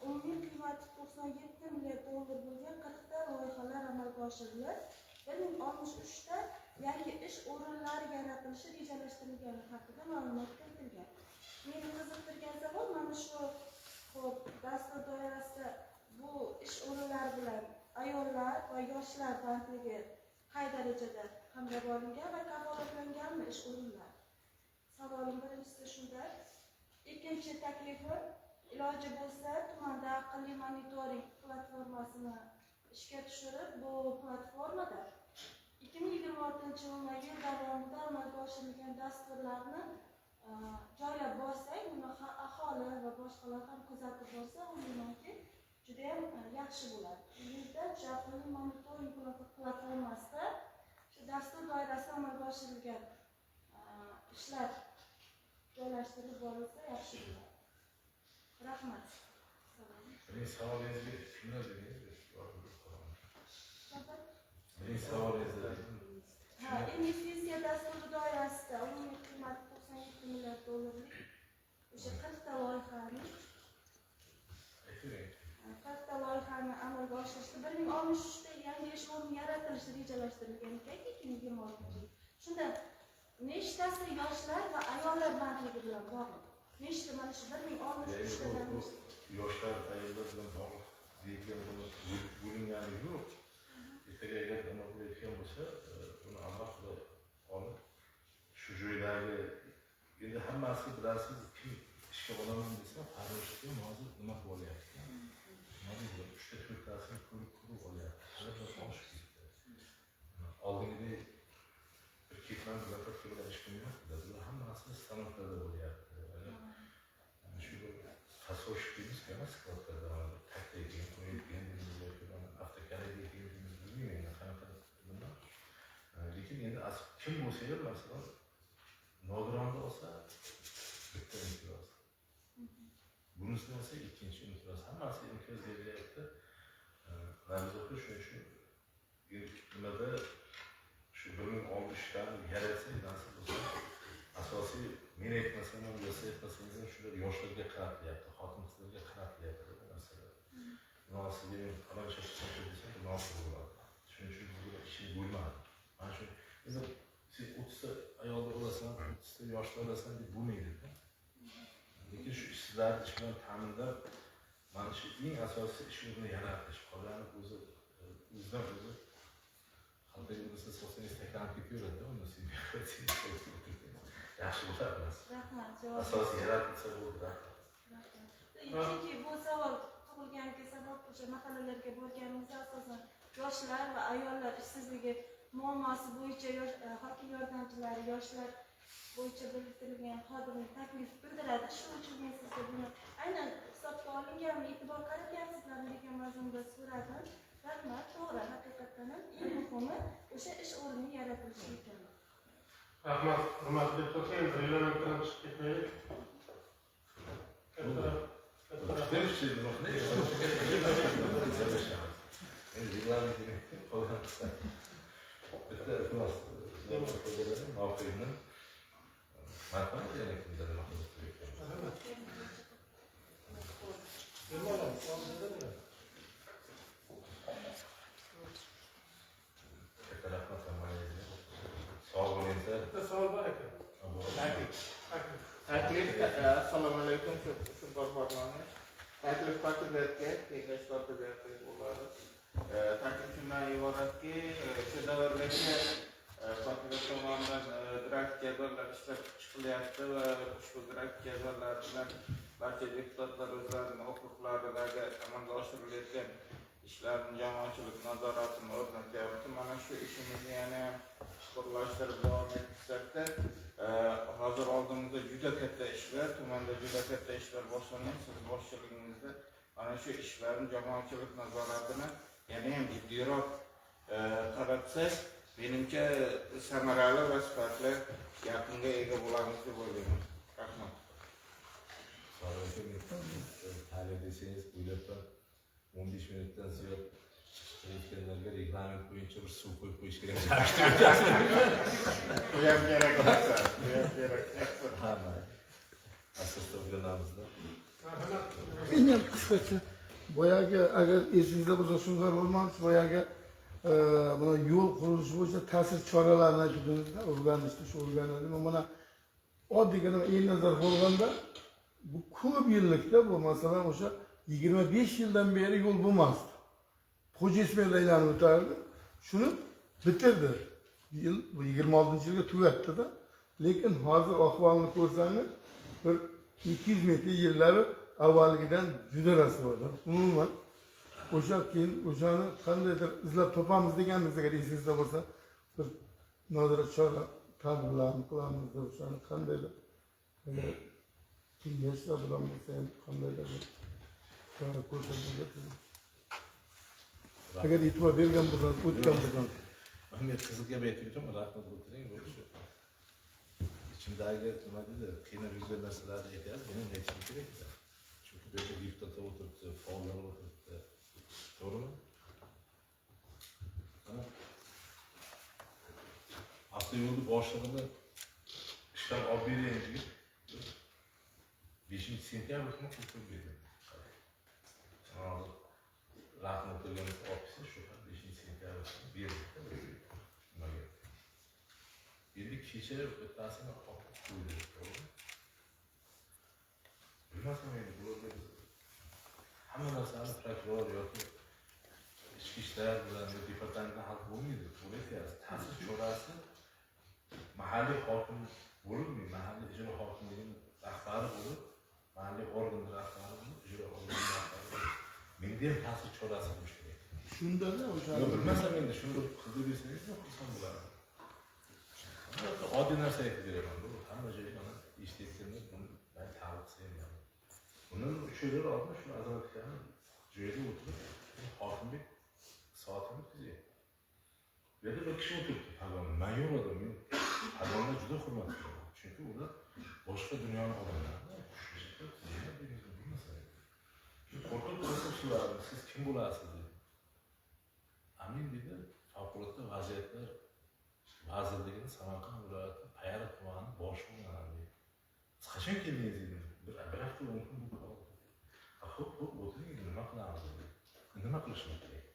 [SPEAKER 4] umumiy qiymati 97 milliard dollar bo'lgan 40 ta loyihalar amalga oshirilib, 1063 ta yangi ish o'rinlari yaratilishi rejalashtirilgani haqida ma'lumot kiritilgan. Meni qiziqtirgan savol mana shu dastur doirasida bu ish o'rinlari bilan ayollar va yoshlar bandligi qay darajada qamrab olingan va kafolatlanganmi ish o'rinlari? Savolim birinchisi shunda. Ikkinchi taklifim, iloji bo'lsa tumanda aqlli monitoring platformasini ishga tushirib, bu platformada 2026-yil davomida amalga oshirilgan dasturlarni joylab borsak, buni aholi va boshqalar ham kuzatib borsa, o'ylaymanki, juda ham yaxshi bo'ladi. Bu yerda o'sha aqlli monitoring platformasida shu dastur doirasida amalga oshirilgan ishlar joylashtirib borilsa yaxshi bo'ladi. Rahmat.
[SPEAKER 2] Mening savolingizga kimlar dedingiz? Mening savolingizga
[SPEAKER 4] investitsiya dasturi doirasida umumiy qiymati 97 milliard dollarlik o'sha 40 ta loyihani amalga oshirishda 1063 ta yangi ish o'rni yaratilishi rejalashtirilgan ekan 2026 yil. Shunda nechtasi yoshlar va ayollar bandligi bilan bog'liq? Nechta mana shu 1063 tadan
[SPEAKER 2] yoshlar, ayollar bilan bog'liq deyilgan bo'lingani yo'q. Ertaga agar nima bo'layotgan bo'lsa, uni alohida olib shu joydagi endi hammasi bilasiz, kim ishga olaman desa, farishta hozir nima bo'lyapti? Mana 3-4tasini ko'rib olyapti. Oldingidek bir ketman bilan qilgan ish qilmayapti. Bular hammasi stanoklarda bo'lyapti. Shu tasavvur qilamiz, emas skladlarda taktika qo'yilgan, avtokalga bilmayman qanaqa bundan. Lekin endi kim bo'lsa ham masalan nogironda olsa bitta imtiyoz. Bunisi esa ikkinchi imtiyoz. Hammasi imtiyoz beryapti. Namizda shuning uchun nimada shu 1060 tani yaratsak nasib bo'lsa asosiy men aytmasam ham yo'sa aytmasangiz ham shular yoshlarga qaratilyapti, xotin-qizlarga qaratilyapti bu masala. Munosibiga men faloncha desam munosib bo'ladi. Shuning uchun bu ishni bo'lmadi. Mana shu endi sen 30 ta ayolni olasan, 30 ta yoshlar olasan deb bo'lmaydi. Lekin shu ishchilarni ish bilan ta'minlab, mana shu eng asosiy ish o'rnini yaratish, qolgani o'zidan o'zi xalqning o'zida so'zsangiz taklif ketaveradi, uni siz yaxshi bo'ladi.
[SPEAKER 4] Rahmat.
[SPEAKER 2] Asosiy yaratsa bo'ldi.
[SPEAKER 4] Chunki bu savol tug'ilganiga sabab o'sha mahallalarga borganimizda asosan yoshlar va ayollar ishsizligi muammosi bo'yicha hokim yordamchilari yoshlar bo'yicha biriktirilgan xodimlik taklif bildiradi. Shuning uchun men sizga buni aynan hisobga olinganmi, e'tibor qaratansizlarmi degan mazmunda so'radim. Rahmat, to'g'ri, haqiqatdan ham eng muhimi o'sha ish o'rni yaratilishi ekan.
[SPEAKER 1] Rahmat, hurmatli do'stlar, reglamentdan chiqib ketmaylik.
[SPEAKER 5] Assalomu alaykum. Taklif taqdirga kengash taqdirga bo'ladi. Taklif shundan iboratki, shu davrdagi hokimiyat tomonidan draft jadvallar ishlab chiqilyapti va ushbu draft jadvallar bilan barcha deputatlar o'zlarining okruglaridagi amalga oshirilayotgan ishlarning jamoatchilik nazoratini o'rnatyapti. Mana shu ishimizni yana chuqurlashtirib davom ettirsakda, hozir oldimizda juda katta ishlar, tumanda juda katta ishlar boshlangan. Siz boshchiligingizda mana shu ishlarning jamoatchilik nazoratini yana ham jiddiyroq qaratsak, menimcha samarali va sifatli yakunda ega bo'lamiz deb o'ylayman. Rahmat.
[SPEAKER 2] Talab desangiz, bo'ylab 15 minutdan ziyod aytganlarga reglament bo'yicha bir suv qo'yib qo'yish kerak.
[SPEAKER 5] Bu ham kerak bo'lsa, bu ham kerak.
[SPEAKER 2] Hamma asosda o'rganamizda.
[SPEAKER 6] Men ham qisqacha boyagi agar esingizda bo'lsa so'zlar bo'lmasa, boyagi mana yo'l qurilishi bo'yicha ta'sir choralarini aytdingizda, o'rganishda shu o'rganadi. Mana oddiygina el nazar bo'lganda bu ko'p yillikda bu masalan o'sha 25 yildan beri yo'l bo'lmasdi. Xo'ja Ismoil aylanib o'tardi. Shuni bitirdi. Yıl, bu 26 yılga tugatdi-da. Lekin hozir ahvolini ko'rsangiz, bir 200 metr yillari avvalgidan juda rasvoda. Umuman o'sha keyin o'shani qandaydir izlab topamiz deganmiz agar esingizda bo'lsa, bir nodira chora tadbirlarni qilamiz deb o'shani qandaydir kengashlar bilan bo'lsa ham qandaydir bir chora ko'rsatiladi. Agar e'tibor bergan bo'lsangiz, o'tgan bo'lsangiz.
[SPEAKER 2] Men qizilga aytdim, rahmat o'tiring. İçimdagi nima dedi, qiynab yurgan narsalarni aytyapti, men aytishim kerak. Chunki bu yerda deputatlar o'tiribdi, faollar o'tiribdi. To'g'rimi? Avtoyo'lni boshlig'ini ishdan olib beraylik deb 5 sentyabrni qilib berdim. Rahmat o'tirgan ofisi shu 5 sentyabrni berdi. Nimaga? Endi kecha bittasini olib qo'ydi. Bilmasam endi bularga hamma narsani prokuror yoki ichki ishlar bilan departamentdan hal bo'lmaydi. Bo'layapti. Ta'sir chorasi mahalliy hokim bo'lmaydi, mahalliy ijro hokimligining rahbari bo'lib, mahalliy organlar rahbari bo'lib, ijro organi rahbari bo'lib, menda ham ta'sir chorasi bo'lishi kerak.
[SPEAKER 6] Shunda-da o'sha
[SPEAKER 2] Bilmasam endi shuni qilib bersangiz xursand bo'laman. Oddiy narsa aytib beraman. Bu hamma joyda mana eshitayotganda buni men ta'liqlayman. Buni o'shalar olma shu azobatlarni joyida o'tirib, hokimlik soatini o'tkazayapti. Bu yerda bir kishi o'tiribdi, pagon, mayor odam. Men pagonni juda hurmat qilaman. Chunki ular boshqa dunyoning odamlari. Shu qo'rqib turib so'radim, siz kim bo'lasiz dedi. Amin dedi, favqulodda vaziyatlar vazirligining Samarqand viloyati Payariq tumani boshlig'iman dedi. Siz qachon keldingiz dedim. Bir hafta mumkin bo'lib qoldi. Xo'p, o'tiring, nima qilamiz dedi. Nima qilishimiz kerak?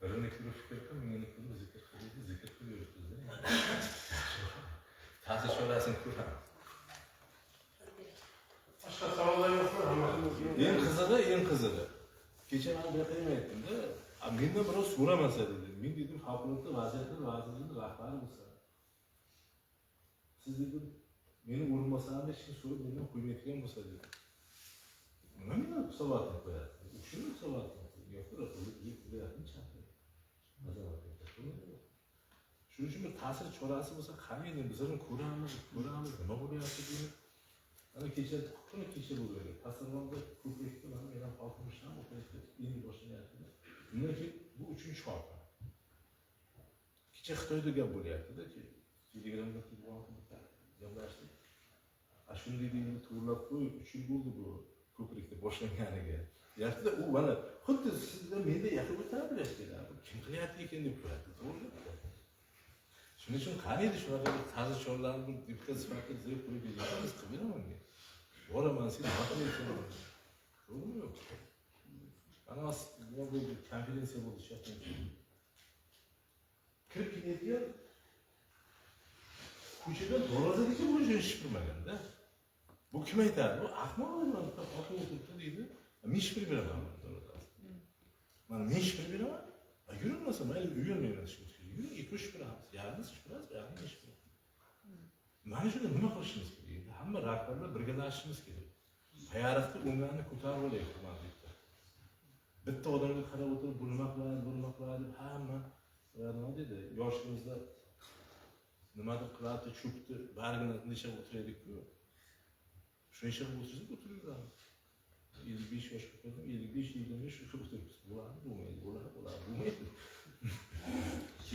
[SPEAKER 2] Birini ko'rib fikr qilib, meni ko'rib zikr qilib, zikr qilib yuribsiz. Ta'sir chorasini ko'ramiz.
[SPEAKER 1] Boshqa savollar yo'qmi?
[SPEAKER 2] Eng qizig'i. Kecha men bir qilmay aytdim-da, mendan biroz so'ramasa dedi. Men dedim, favqulodda vaziyatlar vazirligining rahbari bo'lsa. Siz dedim, meni o'rinbosarimni hech kim so'rab mendan qo'ymaydigan bo'lsa dedi. Nima meni hisobotni qo'yasiz? Uchun hisobotni yo'q, shuning uchun bir ta'sir chorasi bo'lsa, qaraydi, bizlarni ko'ramiz, nima bo'lyapti deymiz. Ana kecha bo'lgan. Tasavvurda ko'prikda mana men ham xohimishdan o'qishga endi boshlanyapti. Bundan keyin bu 3-hokim. Kecha Xitoyda gap bo'lyapti-da, Telegramda gaplashdik. Shunday deyilib to'g'rilab qo'y, 3 yil bo'ldi bu ko'prikda boshlanganiga. Yaxshida u mana xuddi sizga menda yaqin o'tiradilar. Kim qilyapti ekan deb qo'yadi. To'g'ri. Shuning uchun qaraydi shunaqa bir ta'sir choralarini bir deputat sifatida zeb qo'yib bersangiz qilib beraman men. Boraman sen nima qilyapsan? To'g'rimi? Ana bu konferensiya bo'ldi shu. Kirib ketayotgan ko'chadan darvozagacha bo'lish ish qilmaganda. Bu kim aytadi? Bu ahmoq odam hokim o'tiribdi deydi. Men ish qilib beraman. Mana men ish qilib beraman. Yurmasa mayli uyalmayman shu. Yurib ish qilamiz. Yarimiz ish qilamiz, yarimiz ish qilamiz. Mana shunda nima qilishimiz kerak? Hamma rahbarlar birgalashishimiz kerak. Payariqda o'nglarni ko'tarib olaylik tumanlikda. Bitta odamga qarab o'tirib, bu nima qiladi, hamma nima dedi, yoshimizda nimadir qiladi, cho'kdi, bargini necha o'tiraylik-ku. Shuncha o'tirsak o'tiraveramiz. 55 yoshga kirdim, 55-25 shu o'tiribmiz. Bo'lmaydi.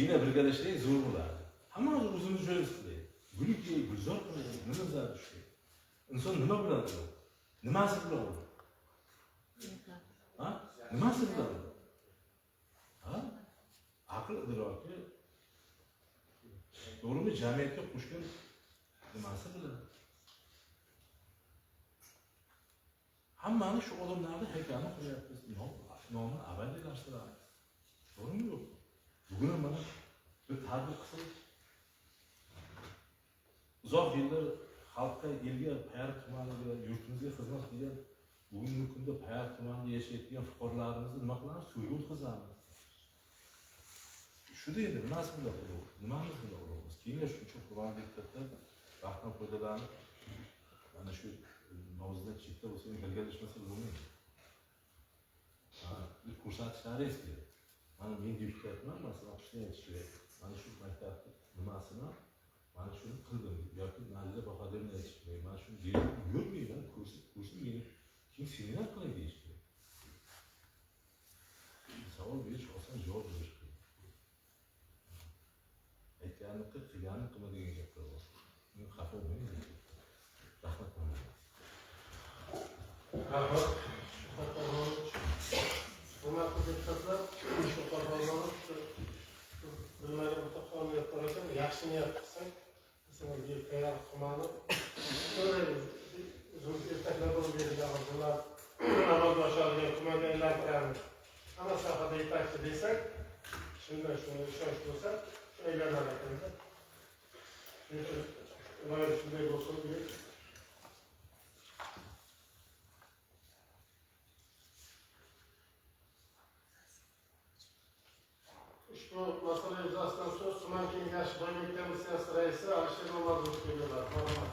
[SPEAKER 2] Yine birgalashsak zo'r bo'ladi. Hammamiz o'zimiz joyimiz qilaylik. Gulki, gulzor qilaylik, nima zarur ishlaylik. Inson nima bilan qiladi? Nimasi bilan qiladi? Ha? Nimasi bilan qiladi? Ha? Aql idroki to'g'rimi jamiyatga qo'shgan nimasi bilan? Hammani shu odamlarni haykalini qo'yapmiz. Nomni abadiylashtiramiz. To'g'rimi yo'q? Bugun mana bir tadbir qilsak, uzoq yillar xalqqa, elga, Payariq tumaniga, yurtimizga xizmat qilgan, bugungi kunda Payariq tumanida yashayotgan fuqarolarimizni nima qilamiz? To'yga o'tkazamiz. Shu deydi, nimasi bilan ulug'? Nimamiz bilan ulug'miz? Keyinga shuncha Qur'on diktatdan vaqtdan foydalanib, mana shu namozdan chetda bo'lsa, birgalashmasa bo'lmaydi. Ko'rsatishlaringiz kerak. Mana men deputatman, masalan, shuni aytish kerak. Mana shu maktabni nimasini, mana shuni qildim yoki Nazira Bahodirni aytish kerak. Mana shuni deyman, yurmayman, ko'rsin meni keyin seminar qilay deyish kerak. Savol berish oson, javob berish qiyin. Aytganini qil, qilganini qilma degan gaplar bor. Men xafa bo'lmayman. Rahmat.
[SPEAKER 1] Rahmat. Hurmatli deputatlar, shu qarorlarni bilmagan mutaxassis yaptıracağım. Yaxshi niyat qilsak, masalan, bir tayyor qilmani o'zimiz ertaklar bo'lib berilgan bular amalga oshadigan tumanga aylantiramiz. Hamma sohada yetakchi desak, shundan shunga ishonch bo'lsa, shu aylanar ekanlar. Shuning uchun iloyim shunday bo'lsin deb ushbu masala yuzasidan so'z tuman kengashi doimiy komissiyasi raisi Alisher Nomazovga beriladi. Rahmat.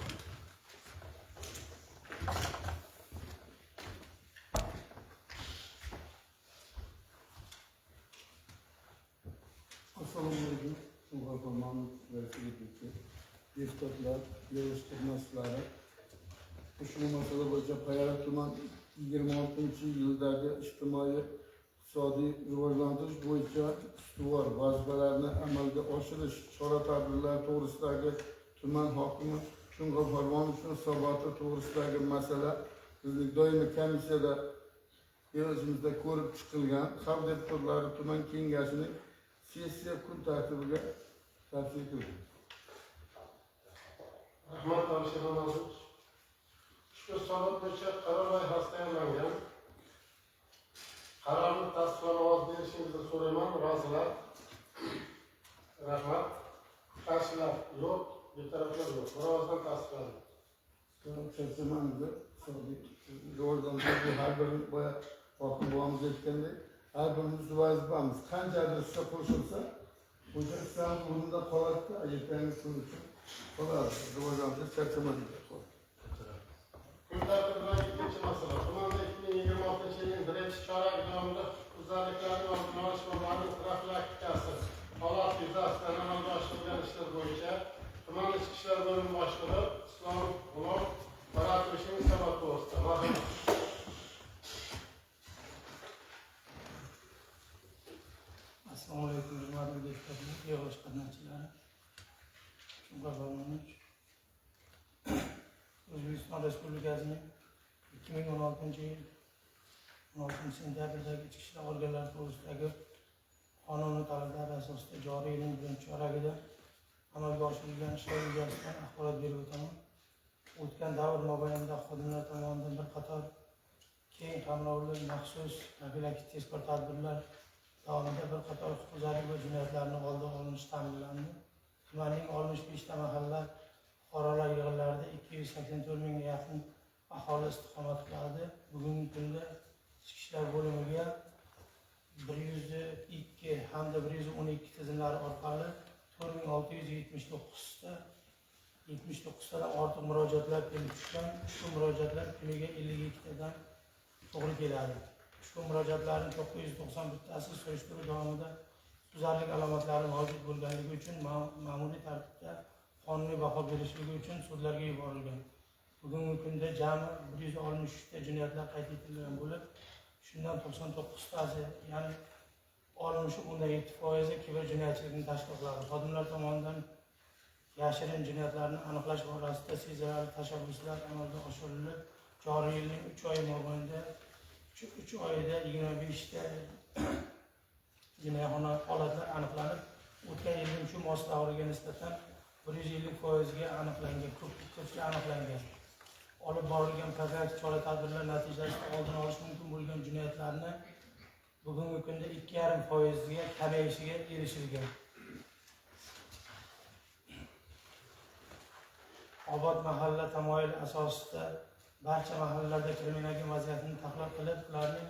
[SPEAKER 6] Assalomu alaykum. Muhabbat Mahmud raisligidagi deputatlar, yig'ilish qatnashchilari. Ushbu masala bo'yicha Payariq tuman 26-yildagi ijtimoiy iqtisodiy rivojlantirish bo'yicha ustuvor vazifalarni amalga oshirish chora-tadbirlari to'g'risidagi tuman hokimi Shunqor Farmonovning hisoboti to'g'risidagi masala bizning doimiy komissiyada yig'ilishimizda ko'rib chiqilgan. Xalq deputatlari tuman kengashining sessiya kun tartibiga tavsiya qildi.
[SPEAKER 1] Rahmat Alisher Nomazov. Ushbu hisobot bo'yicha qaror loyihasi tayyorlangan. Qarorni tasdiqlab ovoz berishingizni so'rayman. Rozilar. Rahmat. Qarshilar yo'q, betaraflar yo'q. Birozdan tasdiqlandi.
[SPEAKER 6] Charchamanizda rivojlantirish har bir boya hokim buvamiz aytgandek, har birimiz vazifamiz qanchadir hissa qo'shilsa, o'sha hissamiz o'rnida qoladi, ertangi kun uchun qoladi. Rivojlantirish charchamanizda qoladi.
[SPEAKER 1] Kun tartibidagi ikkinchi masala. Tumanda 2026-yilning 1-chorak davomida huquqbuzarliklarning oldini olish va ularning profilaktikasi holat yuzasidan amalga oshirilgan ishlar bo'yicha tuman ichki ishlar bo'limi boshlig'i Islom G'ulom Baratovning hisoboti to'g'risida. Marhamat.
[SPEAKER 7] Assalomu alaykum, hurmatli deputatlar, yig'ilish qatnashchilari. Shunqor Farmonovich O'zbekiston Respublikasining 2016-yil 16-sentyabrdagi ichki ishlar organlari to'g'risidagi qonuniy talablari asosida joriy yilning 1-choragida amalga oshirilgan ishlar yuzasidan axborot berib o'taman. O'tgan davr mobaynida xodimlar tomonidan bir qator keng qamrovli maxsus profilaktik tezkor tadbirlar davomida bir qator huquqbuzarlik va jinoyatlarni oldi olinishi ta'minlandi. Tumanning 65 ta mahalla fuqarolar yig'inlarida 284 mingga yaqin aholi istiqomat qiladi. Bugungi kunda ichki ishlar bo'limiga 102 hamda 112 tizimlari orqali 4679 tadan ortiq murojaatlar kelib tushgan. Ushbu murojaatlar kuniga 52 tadan to'g'ri keladi. Ushbu murojaatlarning 991 tasi surishtiruv davomida huquqbuzarlik alomatlari mavjud bo'lganligi uchun ma'muriy tartibda qonuniy baho berishligi uchun sudlarga yuborilgan. Bugungi kunda jami 163 ta jinoyatlar qayd etilgan bo'lib, shundan 99 tasi, ya'ni 17% kiberjinoyatchilikni tashkil qiladi. Xodimlar tomonidan yashirin jinoyatlarni aniqlash borasida sezilarli tashabbuslar amalga oshirilib, joriy yilning 3 oy mobaynida 3 oyida 25 ta jinoyat holatlar aniqlanib, o'tgan yilning shu mos davriga nisbatan 150% aniqlangan, ko'pchilik aniqlangan. Olib borilgan profilaktik chora-tadbirlar natijasida oldini olish mumkin bo'lgan jinoyatlarni bugungi kunda 2,5% ga kamayishiga erishilgan. Obod mahalla tamoyili asosida barcha mahallalarda kriminal vaziyatni tahlil qilib, ularning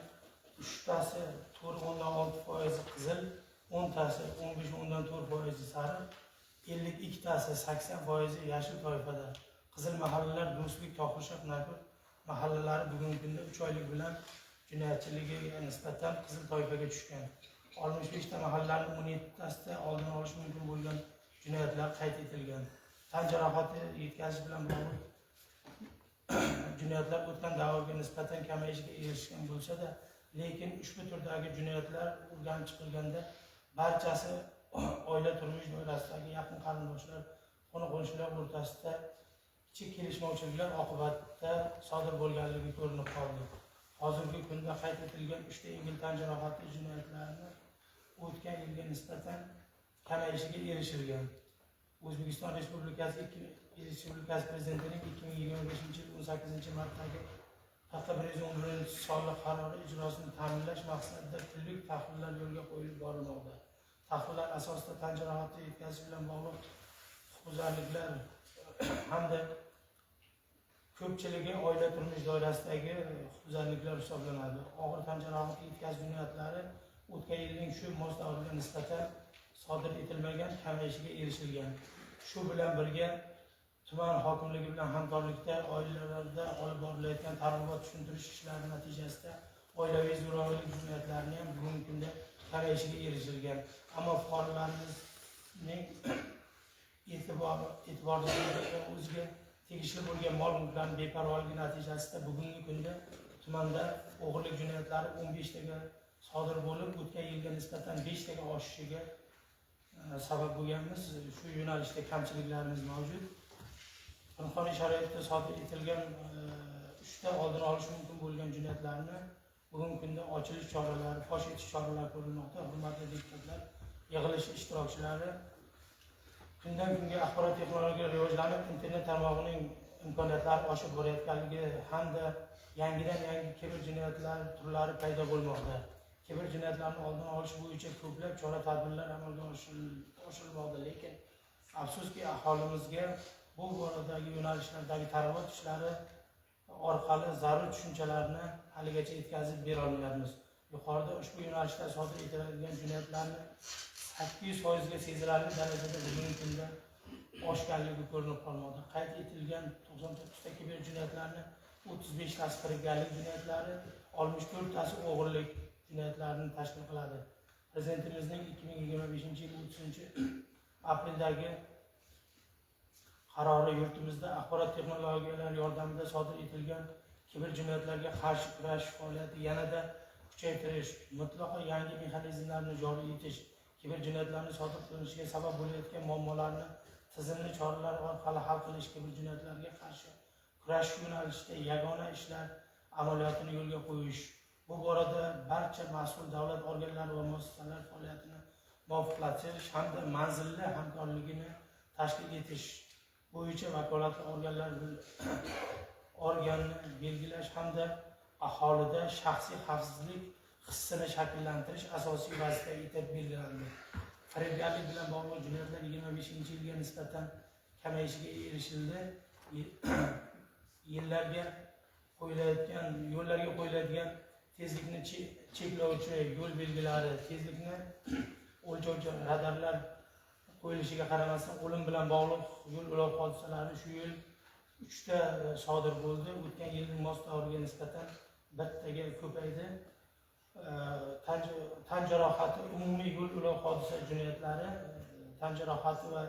[SPEAKER 7] 3tasi 4,6% qizil, 10tasi 15-14% sari, 52tasi 80% yashil toifada. Qizil mahallalar Do'stlik, Tohirshah, Nakul mahallalari bugungi kunda 3 oylik bilan jinoyatchiligiga nisbatan qizil toifaga tushgan. 65 ta mahallaning 17tasida oldini olish mumkin bo'lgan jinoyatlar qayd etilgan. Tan jarohati yetkazish bilan bog'liq jinoyatlar o'tgan davrga nisbatan kamayishiga erishgan bo'lsa-da, lekin ushbu turdagi jinoyatlar o'rganib chiqilganda barchasi oila turmush doirasidagi yaqin qarindoshlar, qo'ni-qo'shnilar o'rtasida kichik kelishmovchiliklar oqibatida sodir bo'lganligi ko'rinib qoldi. Hozirgi kunda qayd etilgan 3 ta yengil tan jarohati jinoyatlarini o'tgan yilga nisbatan kamayishiga erishilgan. O'zbekiston Respublikasi Prezidentining 2025-yil 18-martdagi soliq qarori ijrosini ta'minlash maqsadida kunlik tahvillar yo'lga qo'yilib borilmoqda. Tahvillar asosida tan jarohati yetkazish bilan bog'liq huquqbuzarliklar hamda ko'pchiligi oila turmush doirasidagi huquqbuzarliklar hisoblanadi. Og'ir tan jarohati yetkazish jinoyatlari o'tgan yilning shu mos davriga nisbatan sodir etilmagan kamayishiga erishilgan. Shu bilan birga tuman hokimligi bilan hamkorlikda oilalarda olib borilayotgan targ'ibot tushuntirish ishlari natijasida oilaviy zo'ravonlik jinoyatlarini ham bugungi kunda kamayishiga erishilgan. Ammo fuqarolarning e'tiborsizligi o'ziga tegishli bo'lgan mol-mulklarning beparvoligi natijasida bugungi kunda tumanda o'g'irlik jinoyatlari 15 taga sodir bo'lib, o'tgan yilga nisbatan 5 taga oshishiga sabab bo'lganmiz. Shu yo'nalishda kamchiliklarimiz mavjud. Qonuniy sharoitda sodir etilgan 3 ta oldini olish mumkin bo'lgan jinoyatlarni bugungi kunda ochilish choralari, fosh etish choralari ko'rilmoqda. Hurmatli deputatlar, yig'ilish ishtirokchilari, kundan kunga axborot texnologiyalari rivojlanib, internet tarmog'ining imkoniyatlari oshib borayotganligi hamda yangi kiber jinoyatlar turlari paydo bo'lmoqda. Kiber jinoyatlarning oldini olish bo'yicha ko'plab chora-tadbirlar amalga oshirilmoqda, lekin afsuski aholimizga bu boradagi yo'nalishlardagi targ'ibot ishlari orqali zarur tushunchalarni haligacha yetkazib bera olmayapmiz. Yuqorida ushbu yo'nalishda sodir etiladigan jinoyatlarni 800% ga sezilarli darajada bugungi kunda oshganligi ko'rinib qolmoqda. Qayd etilgan 99 ta kiber jinoyatlarni 35 tasi firibgarlik jinoyatlari, 64 tasi o'g'irlik jinoyatlarini tashkil qiladi. Prezidentimizning 2025-yil 30-aprildagi qarori yurtimizda axborot texnologiyalari yordamida sodir etilgan kiber jinoyatlarga qarshi kurash faoliyati yanada kuchaytirish, mutlaqo yangi mexanizmlarni joriy etish, kiber jinoyatlarni sodir qilinishiga sabab bo'layotgan muammolarni tizimli choralar orqali hal qilish, kiber jinoyatlarga qarshi kurash yo'nalishida yagona ishlar amaliyotini yo'lga qo'yish. Bu borada barcha mas'ul davlat organlari va muassasalar faoliyatini muvofiqlashtirish hamda manzilli hamkorligini tashkil etish bo'yicha vakolatli organni belgilash hamda aholida shaxsiy xavfsizlik hissini shakllantirish asosiy vazifa etib belgilandi. Firibgarlik bilan bog'liq jinoyatlar 25-yilga nisbatan kamayishiga erishildi. Yo'llarga qo'yiladigan tezlikni cheklovchi yo'l belgilari, tezlikni o'lchovchi radarlar qo'yilishiga qaramasdan o'lim bilan bog'liq yo'l uloq hodisalari shu yil 3 ta sodir bo'ldi. O'tgan yilning mos davriga nisbatan 1 taga ko'paydi. Tan jarohati, umumiy yo'l uloq hodisa jinoyatlari, tan jarohati va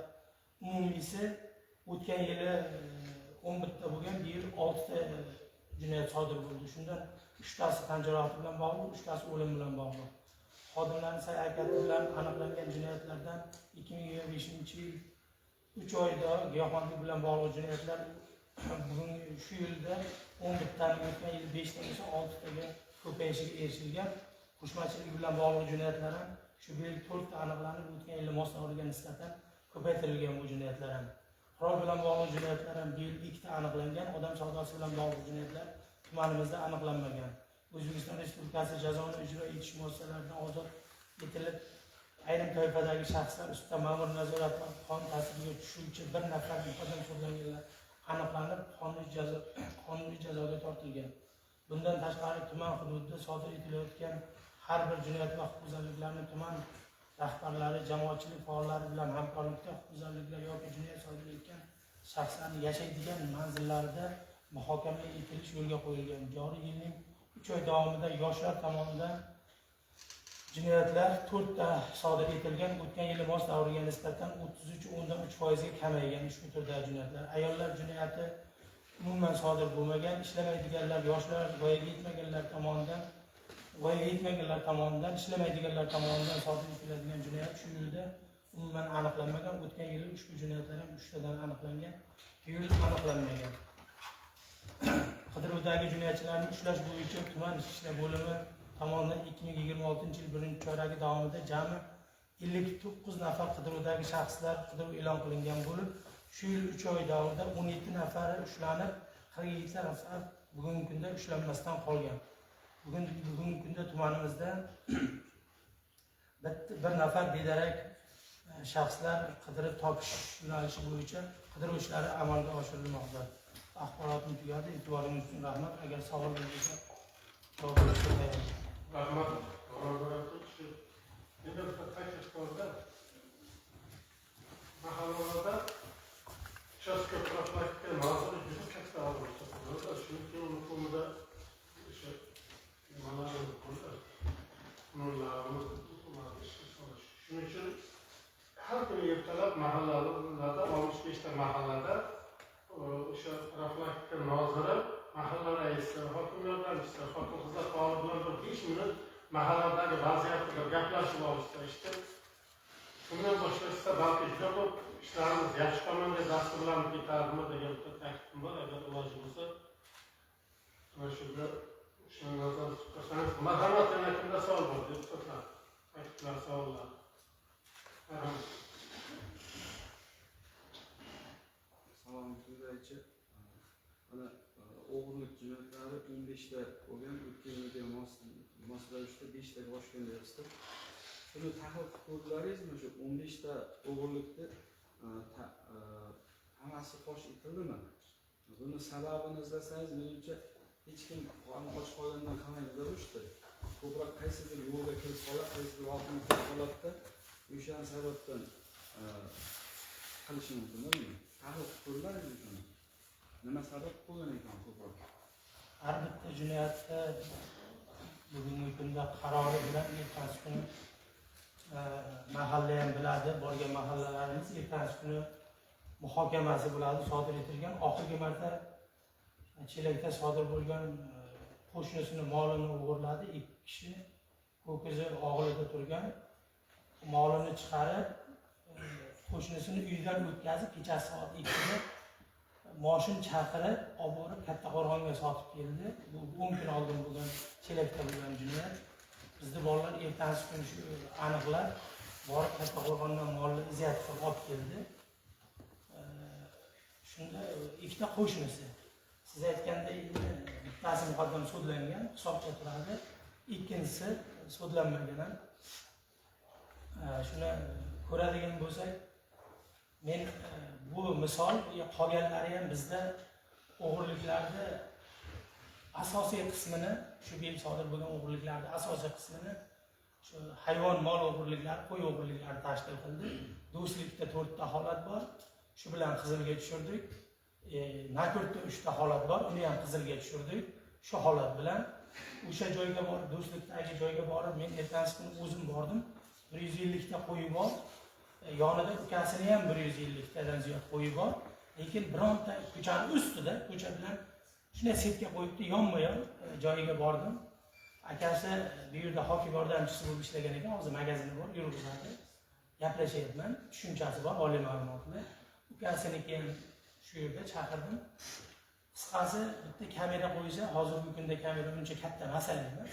[SPEAKER 7] umumiysi o'tgan yili 11 ta bo'lgan, bu yil 6 ta jinoyat sodir bo'ldi. Shundan 3 tasi tan jarohati bilan bog'liq, 3 tasi o'lim bilan bog'liq. Xodimlarning sa'y-harakati bilan aniqlangan jinoyatlardan 2025-yil 3 oyda giyohvandlik bilan bog'liq jinoyatlar bugungi shu yilda 11 tadan o'tgan yil 5 tadan esa 6 taga ko'payishiga erishilgan. Qo'shmachilik bilan bog'liq jinoyatlar ham shu yil 4 ta aniqlanib, o'tgan yil mos davriga nisbatan ko'paytirilgan bu jinoyatlar ham. Qurol bilan bog'liq jinoyatlar ham bu yil 2 ta aniqlangan. Odam savdosi bilan bog'liq jinoyatlar tumanimizda aniqlanmagan. O'zbekiston Respublikasi jazoni ijro etish muassasalaridan ozod etilib, ayrim toifadagi shaxslar ustida ma'mur nazorat va qonun ta'siriga tushuvchi bir nafar muqaddam sudlanganlar aniqlanib, qonuniy jazoga tortilgan. Bundan tashqari tuman hududida sodir etilayotgan har bir jinoyat va huquqbuzarliklarni tuman rahbarlari, jamoatchilik faollari bilan hamkorlikda huquqbuzarliklar yoki jinoyat sodir etgan shaxslarni yashaydigan manzillarida muhokama etilish yo'lga qo'yilgan. Joriy yilning 3 oy davomida yoshlar tomonidan jinoyatlar 4 ta sodir etilgan. O'tgan yili mos davriga nisbatan 33.3% ga kamaygan ushbu turdagi jinoyatlar. Ayollar jinoyati umuman sodir bo'lmagan, ishlamaydiganlar, yoshlar, voyaga yetmaganlar tomonidan ishlamaydiganlar tomonidan sodir etiladigan jinoyat shu yilda umuman aniqlanmagan. O'tgan yili ushbu jinoyatlar ham 3 tadan aniqlangan. Bu yil aniqlanmagan. Qidiruvdagi jinoyatchilarni ushlash bo'yicha tuman ishlar bo'limi tomonidan 2026 yil 1-choyragi davomida jami 59 nafar qidiruvdagi shaxslar qidiruv e'lon qilingan bo'lib, shu yil 3 oy davomida 17 nafari ushlanib, 47 nafar bugungi kunda ushlanmasdan qolgan. Bugungi kunda tumanimizda bir nafar bedarak shaxslar qidirib topish yo'nalishi bo'yicha qidiruv ishlari amalga oshirilmoqda. Axborotim tugadi. E'tiboringiz uchun rahmat. Agar savol bo'lsa, javob berishga tayyorman.
[SPEAKER 1] Rahmat. Endi bir taklif borda mahallalarda uchastka profilaktika nazori juda katta olib chiqiladi. Chunki uni ko'mida o'sha nimalarni shuning uchun har kuni ertalab mahallalarda 65 ta mahallada o'sha profilaktika noziri, mahalla raisi, hokim yordamchisi, hokim xizmat faoli bilan bir 5 minut mahalladagi vaziyatni bir gaplashib olishsa, shundan boshlashsa balki juda ko'p ishlarimiz yaxshi tomonga dasturlanib ketadimi degan taklifim bor. Agar iloji bo'lsa mana shunga shuni nazarda tutsangiz. Marhamat, yana kimda savol bor? Deputatlar, takliflar, savollar.
[SPEAKER 3] Salom Turaychi. Mana o'g'irlik jinoyatlari 15 ta bo'lgan, o'tgan yilga mos ravishda 5 taga oshgan deyapsiz. Shuni tahlil qildilaringizmi? Shu 15 ta o'g'irlikni hammasi fosh etildimi? Buni sababini izlasangiz, menimcha hech kim qoni och qolgandan qamaydi ushdi. Ko'proq qaysidir yo'lga kirib qoladi, qaysidir oltin kirib qoladida o'sha sababdan qilishi mumkin. Tahlil qildilaringizmi shuni? Nima sabab bo'lgan ekan ko'proq?
[SPEAKER 7] Har bitta jinoyatda bugungi kunda qarori bilan ertasi kuni mahalla ham biladi, borgan mahallalarimiz ertasi kuni muhokamasi bo'ladi, sodir etilgan. Oxirgi marta Chelakda sodir bo'lgan qo'shnisini molini o'g'irladi. 2 kishi ko'kizi og'ilida turgan, molini chiqarib qo'shnisini uyidan o'tkazib, kechasi soat 2 da moshin chaqirib, olib borib Kattaqo'rg'onga sotib keldi. Bu 10 kun oldin bo'lgan Chelakda bo'lgan jinoyat. Bizda bolalar ertasi kuni shu aniqlab borib Kattaqo'rg'ondan molni iziyat qilib olib keldi. Shunda ikkita qo'shnisi, siz aytgandek, bittasi muqaddam sudlangan, hisobga turadi, ikkinchisi sudlanmagan. Shuni ko'radigan bo'lsak, men bu misol qolganlari ham bizda o'g'irliklarda asosiy qismini, shu yil sodir bo'lgan o'g'irliklarda asosiy qismini shu hayvon mol o'g'irliklari, qo'y o'g'irliklari tashkil qildi. Do'stlikda 4 ta holat bor. Shu bilan Qizilga tushirdik. Nakurtda 3 ta holat bor, uni ham Qizilga tushirdik. Shu holat bilan o'sha joyga borib, do'stlikdagi joyga borib, men ertasi kuni o'zim bordim. 150 ta qo'yi bor. Yonida ukasini ham 150 tadan ziyod qo'yi bor. Lekin bironta ko'chaning ustida, ko'cha bilan shunday setga qo'yibdi, yonma-yon joyiga bordim. Akasi bu yerda hokim yordamchisi bo'lib ishlagan ekan, hozir magazini bor, yurg'izadi. Gaplashyapman, tushunchasi bor, oliy ma'lumotli. Ukasini keyin shu yerda chaqirdim. Qisqasi, bitta kamera qo'ysa, hozirgi kunda kamera uncha katta masala emas.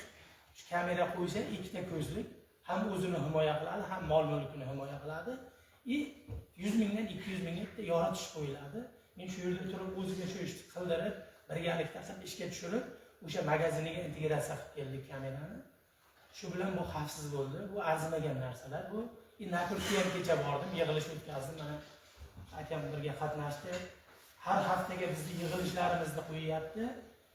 [SPEAKER 7] Shu kamera qo'ysa, 2 ta ko'zlik ham o'zini himoya qiladi, ham mol-mulkini himoya qiladi. 100 mingdan 200 mingga yoritish qo'yiladi. Men shu yerda turib o'ziga shu ishni qildirib, birgalikda qilib ishga tushirib, o'sha magaziniga integratsiya qilib keldik kamerani. Shu bilan bu xavfsiz bo'ldi. Bu arzimagan narsalar. Bu Nakurtga ham kecha bordim, yig'ilish o'tkazdim. Mana akam birga qatnashdi. Har haftaga bizning yig'ilishlarimizni qo'yapti.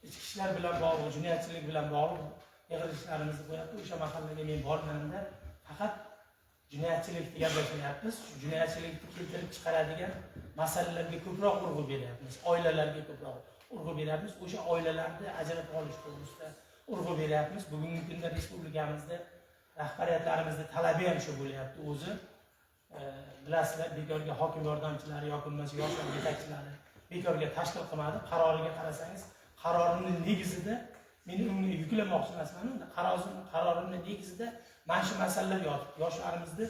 [SPEAKER 7] Ichki ishlar bilan bog'liq, jinoyatchilik bilan bog'liq yig'ilishlarimizni qo'yapti. O'sha mahallaga men borganimda faqat jinoyatchilikni gaplashyapmiz. Shu jinoyatchilikni keltirib chiqaradigan masalalarga ko'proq urg'u beryapmiz. Oilalarga ko'proq urg'u beryapmiz. O'sha oilalarni ajratib olish to'g'risida urg'u beryapmiz. Bugungi kunda respublikamizda rahbariyatlarimizning talabi ham shu bo'lyapti. O'zi bilasizlar, bekorga hokim yordamchilari yoki bo'lmasa yoshlar yetakchilari bekorga tashkil qilmadi. Qaroriga qarasangiz, qarorimning negizida meni unga yuklamoqchi emasman. Qarorimning negizida mana shu masalalar yotibdi. Yoshlarimizni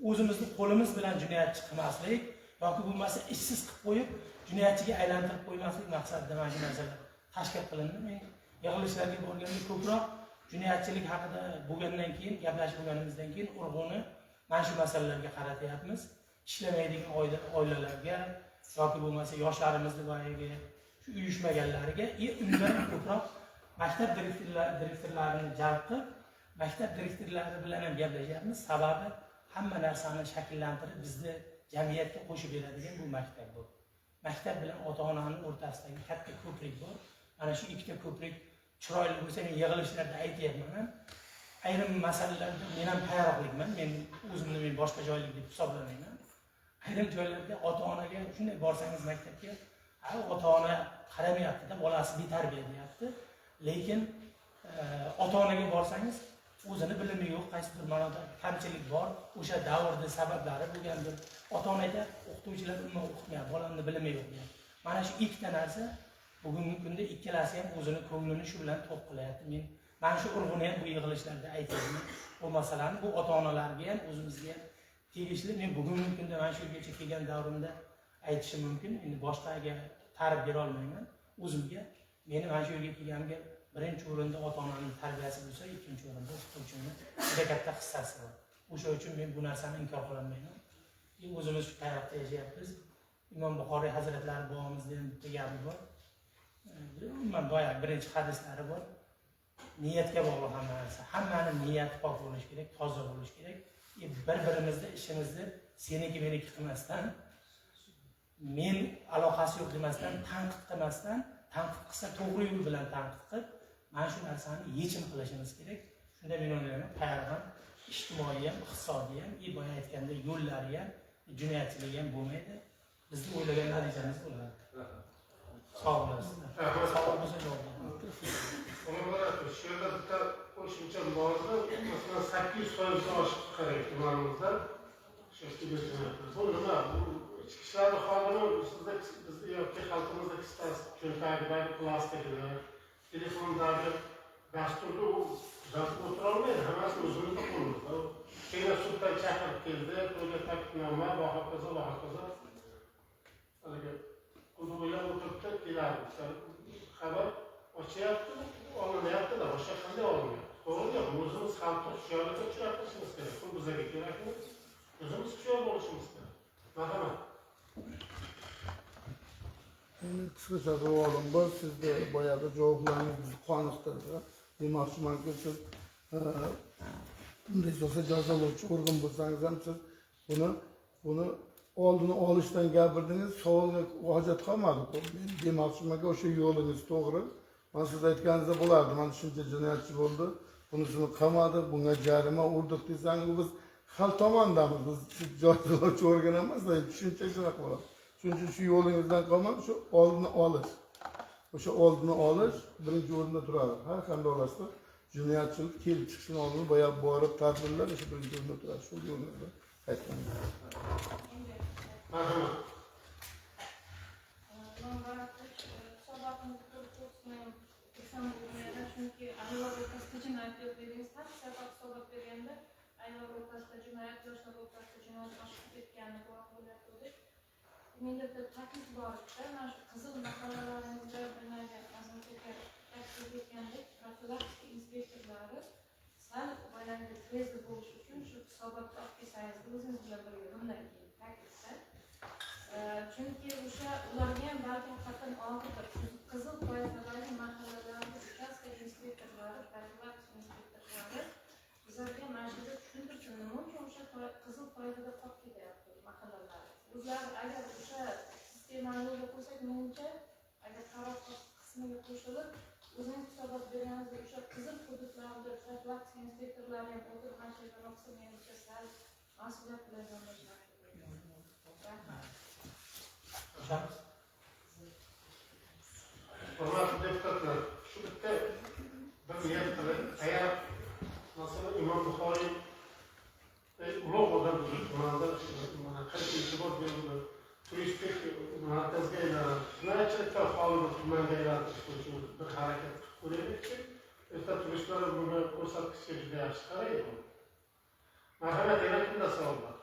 [SPEAKER 7] o'zimizni qo'limiz bilan jinoyatchi qilmaslik yoki bo'lmasa ishsiz qilib qo'yib, jinoyatchiga aylantirib qo'ymaslik maqsadida mana shu narsalar tashkil qilindi. Men yig'ilishlarga borganda ko'proq jinoyatchilik haqida bo'lgandan keyin, gaplashib bo'lganimizdan keyin urg'uni mana shu masalalarga qaratyapmiz. Ishlamaydigan oilalarga yoki bo'lmasa yoshlarimizni boyagi shu uyushmaganlariga, undan ko'proq maktab direktorlarini jalb qilib, maktab direktorlari bilan ham gaplashyapmiz. Sababi hamma narsani shakllantirib bizni jamiyatga qo'shib beradigan bu maktab bu. Maktab bilan ota-onaning o'rtasidagi katta ko'prik bor. Mana shu ikkita ko'prik chiroyli bo'lsa, men yig'ilishlarda aytyapman. Ayrim masalalarda men ham tayyorlikman. Men o'zimni boshqa joylik deb hisoblamayman. Ayrim joylarda ota-onaga shunday borsangiz maktabga, ota-ona qaramayapti-da, bolasi betarbiya deyapti. Lekin ota-onaga borsangiz, o'zini bilimi yo'q, qaysi bir ma'noda kamchilik bor, o'sha davrda sabablari bo'lgandir. Ota-ona aytadi, o'qituvchilar umuman o'qitmayapti, bolamni bilimi yo'q deyapti. Mana shu ikkita narsa bugungi kunda ikkalasi ham o'zini ko'nglini shu bilan to'q qilyapti. Men mana shu urg'uni ham bu yig'ilishlarda aytayman. Bu masalani bu ota-onalarga ham, o'zimizga ham tegishli. Men bugungi kunda mana shu yergacha kelgan davrimda aytishim mumkin. Endi boshqaga ta'rif bera olmayman. O'zimga, meni mana shu yerga kelganimga birinchi o'rinda ota-onaning tarbiyasi bo'lsa, ikkinchi o'rinda o'qituvchining juda katta hissasi bor. O'sha uchun men bu narsani inkor qilolmayman. O'zimiz shu tarafda yashayapmiz. Imom Buxoriy hazratlari bobomizdan bitta gapi bor. Umuman boyagi birinchi hadislari bor. Niyatga bog'liq hamma narsa. Hammaning niyati pok bo'lishi kerak, toza bo'lishi kerak. Bir-birimizda ishimizni seniki meniki qilmasdan, men aloqasi yo'q demasdan, tanqid qilmasdan, tanqid qilsa to'g'ri yo'l bilan tanqid qilib, mana shu narsani yechim qilishimiz kerak. Shunda men o'ylayman, qayerda ham ijtimoiy ham, iqtisodiy ham, boya aytganda yo'llari ham, jinoyatchilik ham bo'lmaydi. Bizni o'ylagan natijamiz bo'ladi. Sog' bo'lasizlar. Savol bo'lsa javob beraman.
[SPEAKER 1] Shu yerda bitta qo'shimcha bordi. Masalan, 800% oshib kerak tumanimizda. Shu bu nima? Bu ichki ishlar xodimi bizda yoki xalqimizda cho'ntagidagi plastikni, telefondagi dasturni kuzatib o'tira olmaydi. Hammasi o'zimizda qo'limizda. Keyin sudda chaqirib keldi, to'yga taklifnoma, va hokazo, va hokazo. Haligi quduqlar o'tiribdi, keladi. Xabar ochyapti, olinyapti-da, boshqa qanday olinyapti? To'g'ri-ku, o'zimiz ham hushyorlikka uchratishimiz kerak. Bu bizga kerakmi? O'zimiz hushyor bo'lishimiz kerak. Marhamat.
[SPEAKER 6] Qisqacha savolim bor. Sizda boyagi javoblaringiz bizni qoniqtirdi. Demoqchimanki, siz bunday bo'lsa jazolovchi organ bo'lsangiz ham siz buni oldini olishdan gapirdingiz, savolga hojat qolmadi. Men demoqchimanki, o'sha yo'lingiz to'g'ri. Mana siz aytganingizda bo'lardi. Mana shuncha jinoyatchi bo'ldi, bunisini qamadi, bunga jarima urdik desangiz, biz xalq tomondamiz. Biz jazolovchi organ emas, tushuncha shunaqa bo'ladi. Shuning uchun shu yo'lingizdan qolmadi, shu oldini olish. O'sha oldini olish birinchi o'rinda turadi. Har qanday holatda jinoyatchilik kelib chiqishini oldini borib tadbirlar o'sha birinchi o'rinda turadi. Shu yo'lingizda aytganingiz.
[SPEAKER 1] Marhamat.
[SPEAKER 8] Chunki ayollar o'rtasida jinoyat yo'q dedingiz, har safar hisobot berganda ayollar o'rtasida jinoyat, yoshlar o'rtasida jinoyat oshib ketganini guvoh bo'lyapti. Menda bitta taklif bor edi. Mana shu qizil maqolalaringizda taklif etgandek, profilaktika inspektorlari sal boyagi tezda bo'lish uchun shu hisobotni olib kelsangiz, o'zingiz bilan birga bundan keyin taklifda. Chunki o'sha ularga ham balki haqiqatan og'irdir. Qizil toifadagi mahallalarni uchastka inspektorlari, profilaktika inspektorlari bizlarga mana shu tushuntirsin, nima uchun o'sha qizil toifada qolib ketyapti mahallalar. O'zlari agar o'sha sistemani yo'lga qo'ysak, menimcha agar qaror qismiga qo'shilib, o'zingiz hisobot berganingizda o'sha qizil hududlarda profilaktika inspektorlari ham o'tirib mana shu narsani menimcha sal mas'uliyat bilan yondashmoqchi bo'ldim. Rahmat.
[SPEAKER 7] O'shamiz.
[SPEAKER 1] Hurmatli deputatlar, shu bitta bir niyat qilib, agar masalan Imom Buxoriy ulug' odam tumanda mana qancha e'tibor berildi, turistik markazga aylanadi, jinoyatchilikdan xoli bir tumanga aylantirish uchun bir harakat qilib ko'raylikchi, erta turistlar buni ko'rsatkichga juda yaxshi qaraydi. Marhamat, yana kimda savol bor?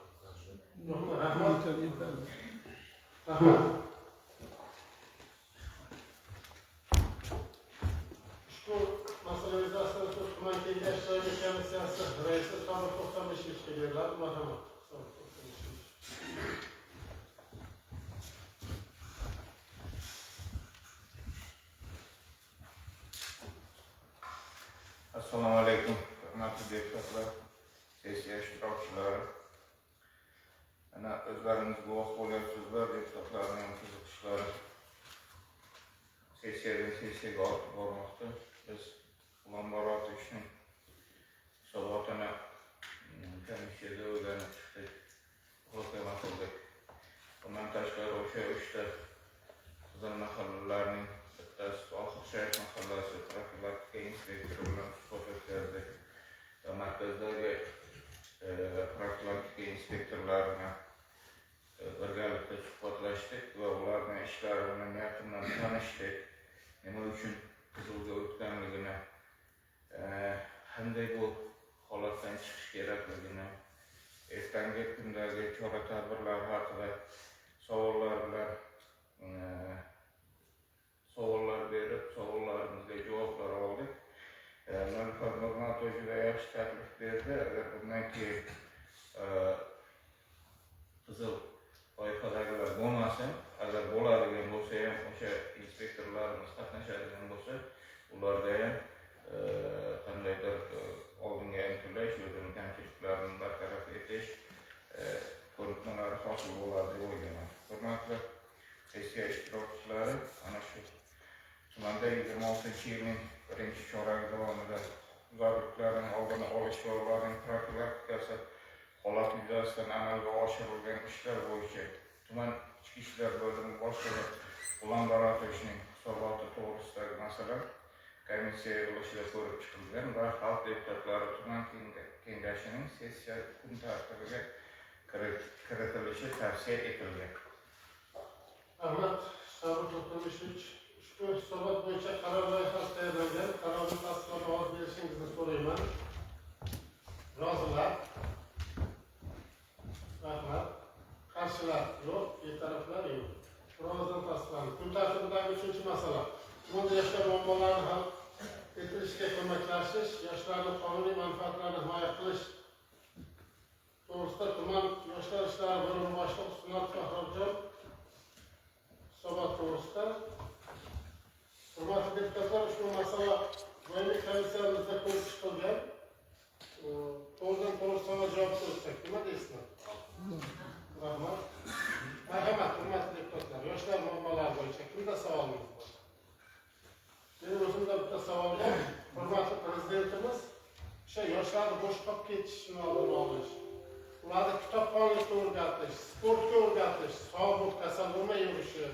[SPEAKER 1] Yo'qmi? Rahmat. Rahmat. Ushbu masala yuzasidan tuman kengashi komissiyasi raisi Sobir To'xtamishievga beriladi. Marhamat.
[SPEAKER 5] Assalomu alaykum, hurmatli deputatlar, sessiya ishtirokchilari. Ana o'zlaringiz guvoh bo'lyapsizlar, deputatlarning qiziqishlari sessiyadan sessiyaga ortib bormoqda. Biz Ulanbor ishning hisobotini komissiyada o'rganib chiqdik, muhokama qildik. Bundan tashqari o'sha 3 ta qizil mahallalarning bittasi Oxir Shayx mahallasi profilaktika inspektori bilan suhbat o'tkazdik va markazdagi profilaktika inspektorlarini birgalikda suhbatlashdik va ularning ishlari bilan yaqindan tanishdik. Nima uchun qizilga o'tganligini, qanday bu holatdan chiqish kerakligini, ertangi kundagi chora-tadbirlar haqida savollar berib, savollarimizga javoblar oldik. Nurfat Nurmatov juda yaxshi taklif berdi. Agar bundan keyin qizil loyihadagilar bo'lmasa, agar bo'ladigan bo'lsa ham o'sha inspektorlarimiz qatnashadigan bo'lsa, ularda ham qandaydir oldinga intilish, o'zining kamchiliklarini bartaraf etish ko'nikmalari hosil bo'ladi deb o'ylayman. Hurmatli sessiya ishtirokchilari, ana shu tumanda 26-yilning birinchi choragi davomida zarurliklarning oldini olish va ularning profilaktikasi holati yuzasidan amalga oshirilgan ishlar bo'yicha tuman ichki ishlar bo'limi boshlig'i Ulanbor ishning hisoboti to'g'risidagi masala komissiya yig'ilishida ko'rib chiqilgan va xalq deputatlari tuman kengashining sessiya kun tartibiga kiritilishi tavsiya etilgan.
[SPEAKER 1] Rahmat. Sobir To'xtamishievich, ushbu hisobot bo'yicha qaror loyihasi tayyorlangan. Qarorni tasdiqlab ovoz berishingizni so'rayman. Rozilar? Rahmat. Qarshilar yo'q, betaraflar yo'q. Birozdan tasdiqlandi. Kun tartibidagi 3-chi masala. Tumanda yoshlar muammolarini hal etilishga ko'maklashish, yoshlarning qonuniy manfaatlarini himoya qilish to'g'risida tuman yoshlar ishlari bo'limi boshlig'i Sunnat Faxrobjon hisobot to'g'risida. Hurmatli deputatlar, ushbu masala doimiy komissiyamizda ko'rib chiqilgan. To'g'ridan-to'g'ri savol javob so'rasak, nima deysizlar? Rahmat. Marhamat, hurmatli deputatlar, yoshlar muammolari bo'yicha kimda savolimiz bor? Benim o'zimda bitta savol bor. Hurmatli prezidentimiz o'sha yoshlarni bo'sh qolib ketishini oldini olish, ularni kitobxonlikka o'rgatish, sportga o'rgatish, sog'liq, kasal bo'lmay yurishi,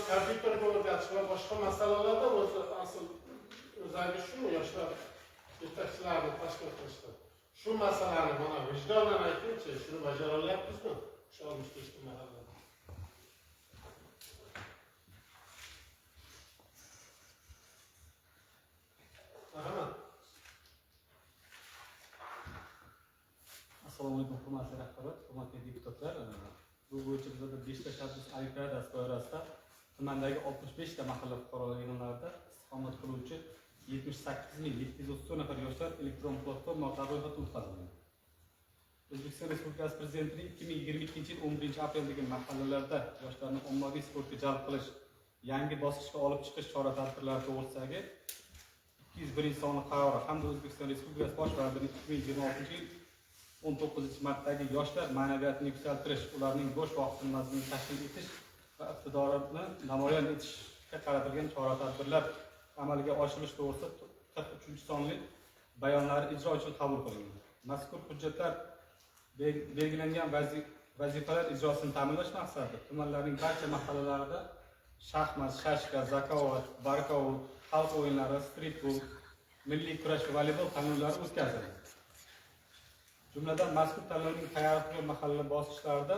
[SPEAKER 1] kompyuterga o'rgatish va boshqa masalalarda o'zi asl o'zagi shu yoshlar yetakchilarini tashkil qilishda. Shu masalani mana vijdonan aytingchi, shuni bajara olyapmizmi? Shu 65 mahalla.
[SPEAKER 9] Assalomu alaykum, hurmatli rahbariyat, hurmatli deputatlar. Bu bo'yicha bizda 5 ta tashabbus olimpiadasi doirasida tumandagi 65 ta mahalla fuqarolar yig'inlarida istiqomat qiluvchi 78.734 nafar yoshlar elektron platforma orqali ro'yxatdan o'tkazilgan. O'zbekiston Respublikasi Prezidentining 2022-yil 11-aprildagi mahallalarda yoshlarni ommaviy sportga jalb qilish, yangi bosqichga olib chiqish chora-tadbirlari to'g'risidagi 201 sonli qarori hamda O'zbekiston Respublikasi Bosh vazirining 2026-yil 19-martdagi yoshlar ma'naviyatini yuksaltirish, ularning bo'sh vaqtini mazmunini tashkil etish va iqtidorini namoyon etishga qaratilgan chora-tadbirlar amalga oshirish to'g'risida 43 sonli bayonlari ijro uchun qabul qilingan. mazkur hujjatlar belgilangan vazifalar ijrosini ta'minlash maqsadida tumanlarning barcha mahallalarida shaxmat, shashka, zakovat, barkovut, xalq o'yinlari, streetbol, milliy kurash va voleybol tanlovlari o'tkazildi. Jumladan mazkur tanlovning tayyorgarlik mahalla bosqichlarida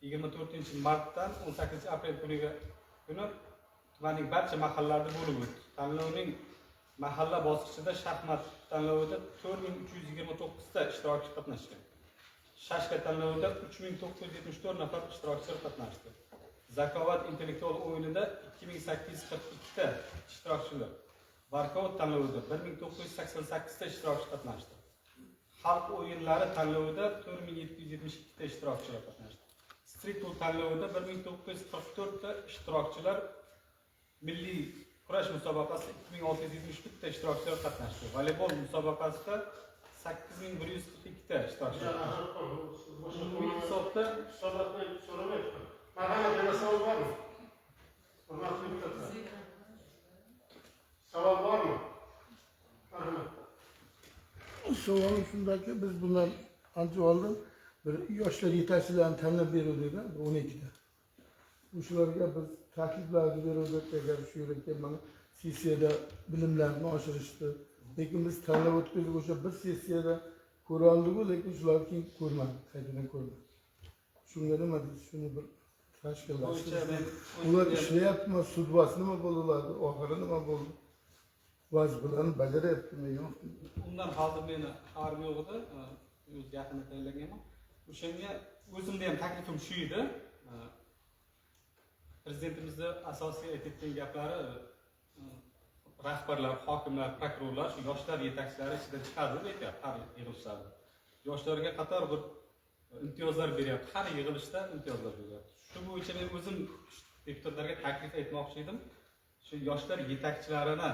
[SPEAKER 9] 24-martdan 18-aprel kuni tumanning barcha mahallalarida bo'lib o'tdi. Tanlovning mahalla bosqichida shaxmat tanlovida 4329 ta ishtirokchi qatnashgan. Shashka tanlovida 3974 nafar ishtirokchilar qatnashdi. Zakovat intellektual o'yinida 2842 ta ishtirokchilar. Barkovut tanlovida 1988 ta ishtirokchi qatnashdi. Xalq o'yinlari tanlovida 4772 ta ishtirokchilar qatnashdi. Streetbol tanlovida 1944 ta ishtirokchilar, milliy kurash musobaqasida 2671 ta ishtirokchilar qatnashdi. Voleybol musobaqasida 8142 ta ishtirokchilar qatnashdi. Umumiy hisobda
[SPEAKER 1] Marhamat, yana savol bormi? Hurmatli deputatlar. Savol bormi? Marhamat.
[SPEAKER 6] Savolim shundaki, biz bundan ancha oldin bir yoshlar yetakchilarini tanlab beruvdik, 12 ta. O'shalarga biz takliflarni beruvdik, agar shu yo'lga mana sessiyada bilimlarini oshirishdi. Lekin biz tanlab o'tdik, o'sha bir sessiyada ko'ra oldik-ku, lekin shularni keyin ko'rmadik, qaytadan ko'rmadik. Shunga nima deysiz? Shuni bir tashkillashtirish. Ular ishlayaptimi? Sudvasi nima bo'ladi? Oxiri nima bo'ldi? Vazifalarni bajaryaptimi, yo'qmi?
[SPEAKER 9] Undan hozir meni xabarim yo'q edi, o'z yaqinda tayyorlaganman. O'shanga o'zimda ham taklifim shu edi. Prezidentimizning asosiy aytgan gaplari rahbarlar, hokimlar, prokurorlar, shu yoshlar yetakchilari ichidan chiqadi deb aytyapti har yig'ilishlarda. Yoshlarga qator bir imtiyozlar beryapti, har yig'ilishda imtiyozlar beryapti. Shu bo'yicha men o'zim deputatlarga taklif aytmoqchi edim. Shu yoshlar yetakchilarini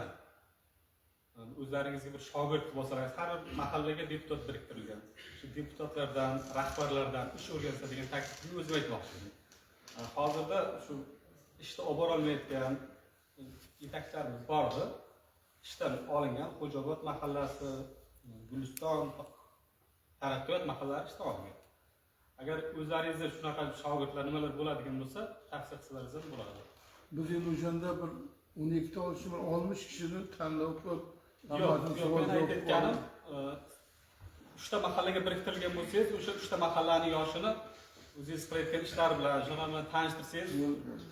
[SPEAKER 9] o'zlaringizga bir shogird qilib olsangiz, har bir mahallaga deputat biriktirilgan. Shu deputatlardan, rahbarlardan ish o'rgansa degan taklifni o'zim aytmoqchi edim. Hozirda shu ishni olib bora olmayotgan yetakchilarimiz bordi. Ishdan olingan Xo'jaobod mahallasi, Guliston, Taraqqiyot mahallasi ishdan olingan. Agar o'zlaringizda shunaqa shogirdlar nimalar bo'ladigan bo'lsa, tavsiya qilsangiz ham bo'ladi.
[SPEAKER 6] Biz endi o'shanda bir 12 ta olishni bir 60 kishini tanlov qilib,
[SPEAKER 9] yo'q, men aytganim, 3 ta mahallaga biriktirilgan bo'lsangiz, o'sha 3 ta mahallaning yoshini o'zingiz qilayotgan ishlar bilan, shunaqa bilan tanishtirsangiz,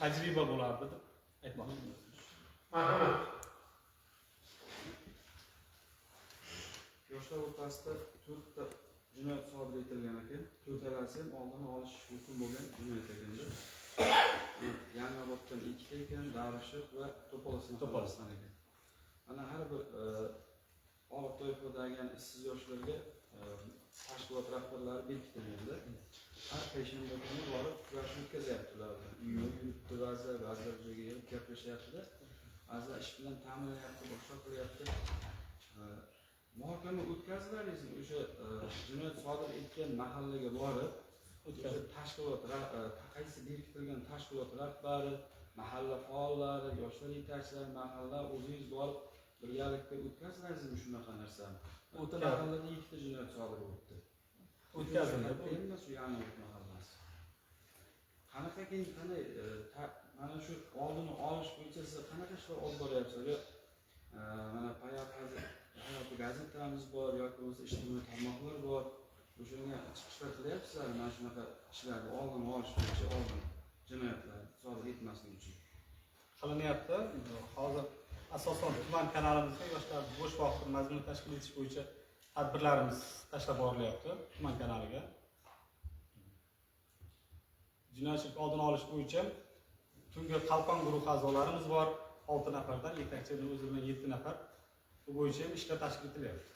[SPEAKER 9] tajriba bo'lardi deb aytmoqchiman.
[SPEAKER 1] Marhamat.
[SPEAKER 3] Yoshlar o'rtasida 4 ta jinoyat sodir etilgan ekan. 4talasi ham oldini olish mumkin bo'lgan jinoyat ekanda. Yangioboddan 2 ta ekan, Darushiq va To'polosdan ekan. Mana har bir olib toifadagi ishsiz yoshlarga tashkilot rahbarlari bekitilganda har payshanba kuni borib kurashni o'tkazyapti ular. Yuribdi ba'zilar joyga kelib gaplashyapti. Ba'zilar ish bilan ta'minlayapti, boshqa qilyapti. Muhokama o'tkaziladi, o'sha jinoyat sodir etgan mahallaga borib, o'sha tashkilot qaysi berkitilgan tashkilot rahbari, mahalla faollari, yoshlar yetakchilari, mahalla o'zingiz borib birgalikda o'tkazlasizmi shunaqa narsani? O'ta mahallada 2 ta jinoyat sodir bo'ldi.
[SPEAKER 9] O'tkazildi.
[SPEAKER 3] Endi shu Yangiobod mahallasi. Qanaqa keyin qanday mana shu oldini olish bo'yicha siz qanaqa ishlar olib boryapsizlar? Mana hayoti gazetamiz bor yoki bo'lmasa ijtimoiy tarmoqlar bor. O'shanga chiqishlar qilyapsizlar, mana shunaqa ishlarni oldini olish bo'yicha, oldin jinoyatlar sodir etmasligi uchun.
[SPEAKER 9] Qilinyapti. Hozir asosan tuman kanalimizga yoshlar bo'sh vaqt mazmunini tashkil etish bo'yicha tadbirlarimiz tashlab borilyapti tuman kanaliga. Jinoyatchilik oldini olish bo'yicha tungi qalqon guruh a'zolarimiz bor, 6 nafardan, yetakchining o'zi bilan 7 nafar. Bu bo'yicha ham ishlar tashkil etilyapti.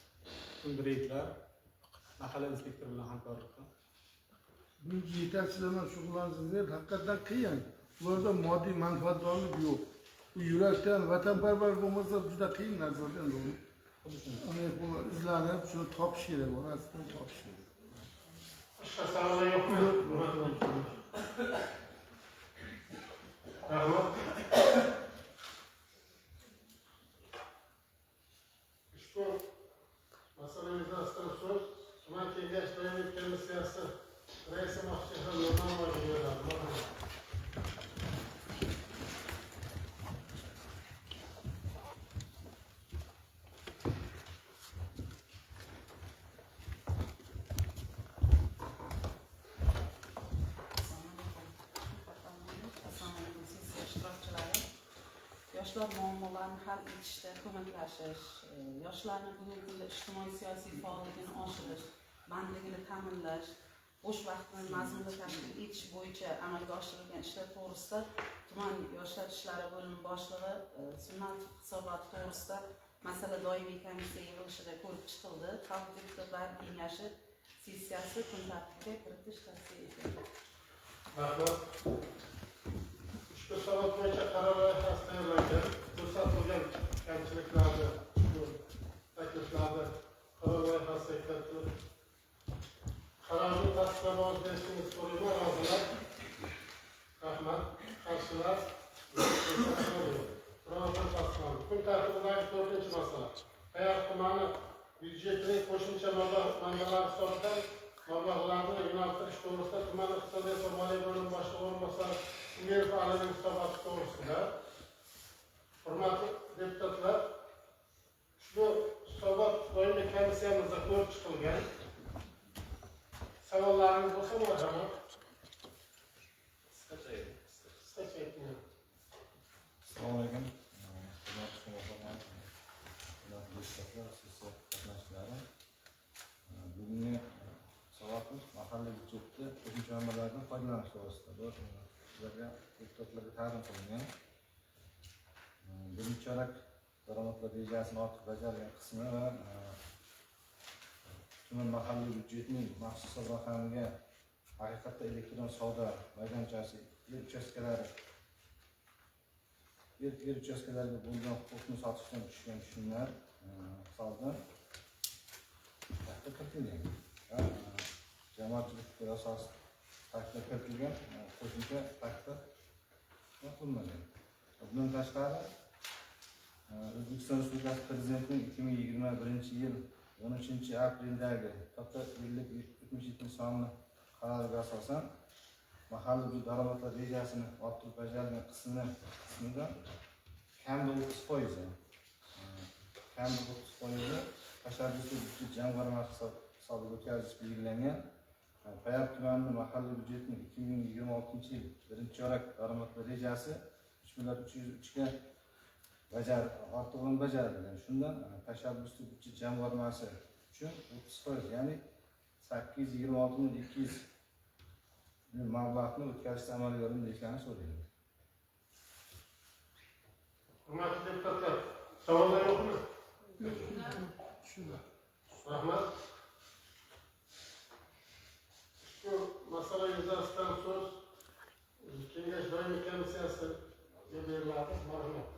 [SPEAKER 9] Tungi reydlar, mahalla inspektori bilan hamkorlikda.
[SPEAKER 6] Bu yetakchilar bilan shug'ullanishingiz haqiqatdan qiyin. Ularda moddiy manfaatdorlik yo'q. Bu yurakdan vatanparvar bo'lmasa juda qiyin narsadan bu. Ana bu izlanib, shuni topish kerak, orasidan topish kerak.
[SPEAKER 1] Boshqa savollar yo'qmi? Rahmat. Ushbu masala yuzasidan so'z tuman
[SPEAKER 10] yoshlar muammolarini hal etishda ko'maklashish, yoshlarni bugungi kunda ijtimoiy siyosiy faolligini oshirish, bandligini ta'minlash, bo'sh vaqtini mazmunli tashkil etish bo'yicha amalga oshirilgan ishlar to'g'risida tuman yoshlar ishlari bo'limi boshlig'i sunnat hisoboti to'g'risida masala doimiy komissiya yig'ilishida ko'rib chiqildi. Xalq deputatlari kengashi sessiyasi kun tartibiga kiritish tavsiya etildi.
[SPEAKER 1] Rahmat. Ushbu savol bo'yicha qaror loyihasi tayyorlangan. Ko'rsatilgan kamchiliklarni, takliflarni qaror loyihasiga kiritib, qarorni tasdiqlab ovoz berishingizni so'rayman. Rozilar? Rahmat. Qarshilar? Biroz tasdiqlandi. Kun tartibidagi 4-chi masala. Hayot tumani byudjetining qo'shimcha manbalari hisobidan mablag'larni yo'naltirish to'g'risida tuman iqtisodiyot va moliya bo'limi boshlig'i o'rinbosari Umerov Alining hisoboti to'g'risida. Hurmatli deputatlar, ushbu hisobot doimiy komissiyamizda ko'rib chiqilgan. Savollaringiz bo'lsa marhamat.
[SPEAKER 11] Assalomu alaykum. Bugungi savolimiz mahalliy byudjetda qo'shimcha manbalardan foydalanish to'g'risida. Bu sizlarga deputatlarga taqdim qilingan. Birinchi chorak daromadlar rejasini ortiq bajargan qismi va tuman mahalliy byudjetining maxsus hisob raqamiga haqiqatda elektron savdo maydonchasi yer uchastkalariga bo'lgan huquqni sotishdan tushgan tushumlar hisobidan kiritilgan va jamoatchilik asosida taklif kiritilgan qo'shimcha taklif qilinmagan. Bundan tashqari O'zbekiston Respublikasi Prezidentining 2021-yil 13-aprildagi katta yillik 77-sonli qaroriga asosan mahalliy daromadlar rejasini ortiq bajargan qismida kamida 30% tashabbusli byudjet jamg'armasi hisobiga o'tkazish belgilangan. Payar tumani mahalliy byudjetining 2026-yil 1-chorak daromadlar rejasi 3,303 ga ortig'ini bajarilgan. Shundan tashabbusli byudjet jamg'armasi uchun 30%, ya'ni 826.200 mablag'ni o'tkazishda amalga olinayotganini so'rayman.
[SPEAKER 1] Hurmatli deputatlar, savollar yo'qmi? Rahmat. Shu masala yuzasidan so'z Kengash doimiy komissiyasiga beriladi. Marhamat.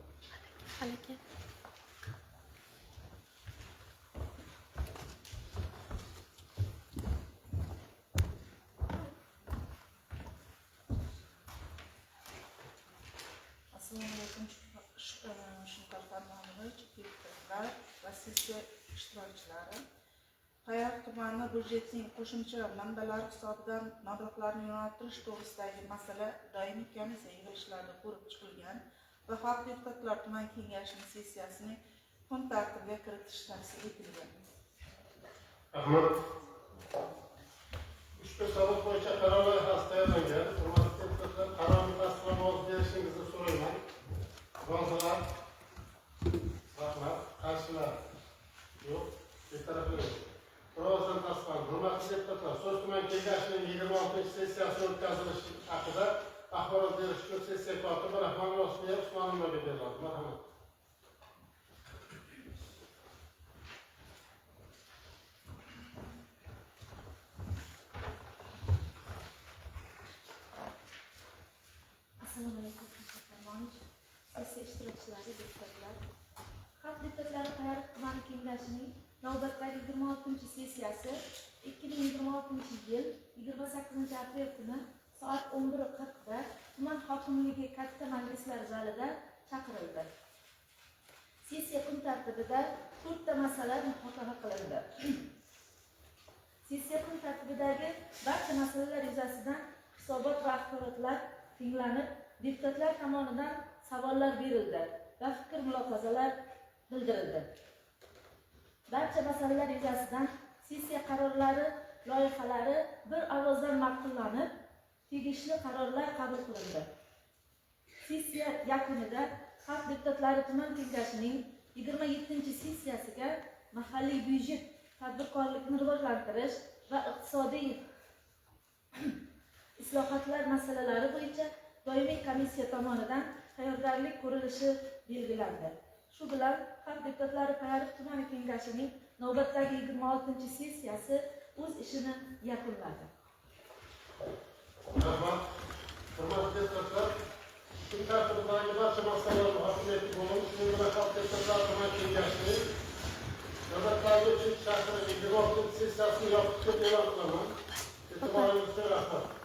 [SPEAKER 10] Assalomu alaykum. Shunqor Farmonovich, deputatlar va sessiya ishtirokchilari. Payar tumani byudjetining qo'shimcha manbalari hisobidan mablag'larni yo'naltirish to'g'risidagi masala doimiy komissiya yig'ilishlarida ko'rib chiqilgan va xalq deputatlar tuman kengashining sessiyasining kun tartibiga kiritish tavsiya etilgan.
[SPEAKER 1] Rahmat. Ushbu savol bo'yicha qaror loyihasi tayyorlangan. Hurmatli deputatlar, qarorni tasdiqlab ovoz berishingizni so'rayman. Rozilar? Rahmat. Qarshilar? Yo'q. Betaraflar. Birozdan tasdiqlandi. Hurmatli deputatlar, so'z tuman kengashining 26-sessiyasi o'tkazilishi haqida axborot berish uchun sessiya kotibi Rahmonov Osmonov Usmonovga beriladi. Marhamat.
[SPEAKER 4] Assalomu alaykum. Sessiya ishtirokchilari, deputatlar. Xalq deputatlari Payariq tumani kengashining navbatdagi 26-sessiyasi 2026-yil 28-aprel kuni soat 11:40 da tuman hokimligi katta majlislar zalida chaqirildi. Sessiya kun tartibida 4 ta masala muhokama qilindi. Sessiya kun tartibidagi barcha masalalar yuzasidan hisobot va axborotlar tinglanib, deputatlar tomonidan savollar berildi va fikr mulohazalar bildirildi. Barcha masalalar yuzasidan sessiya qarorlari loyihalari bir ovozdan ma'qullanib, tegishli qarorlar qabul qilindi. Sessiya yakunida Xalq deputatlari tuman kengashining 27-sessiyasiga mahalliy byudjet, tadbirkorlikni rivojlantirish va iqtisodiy islohotlar masalalari bo'yicha doimiy komissiya tomonidan tayyorgarlik ko'rilishi belgilandi. Shu bilan Xalq deputatlari Payariq tumani kengashining navbatdagi 26-sessiyasi o'z ishini yakunladi.
[SPEAKER 1] Rahmat. Hurmatli deputatlar, kun tartibidagi barcha masalalarni hokimiyatli bo'lib, shuning bilan Xalq deputatlari tuman kengashining navbatdagi 3 shahri 26 sessiyasini yopib e'lon qilaman. E'tiboringizga rahmat.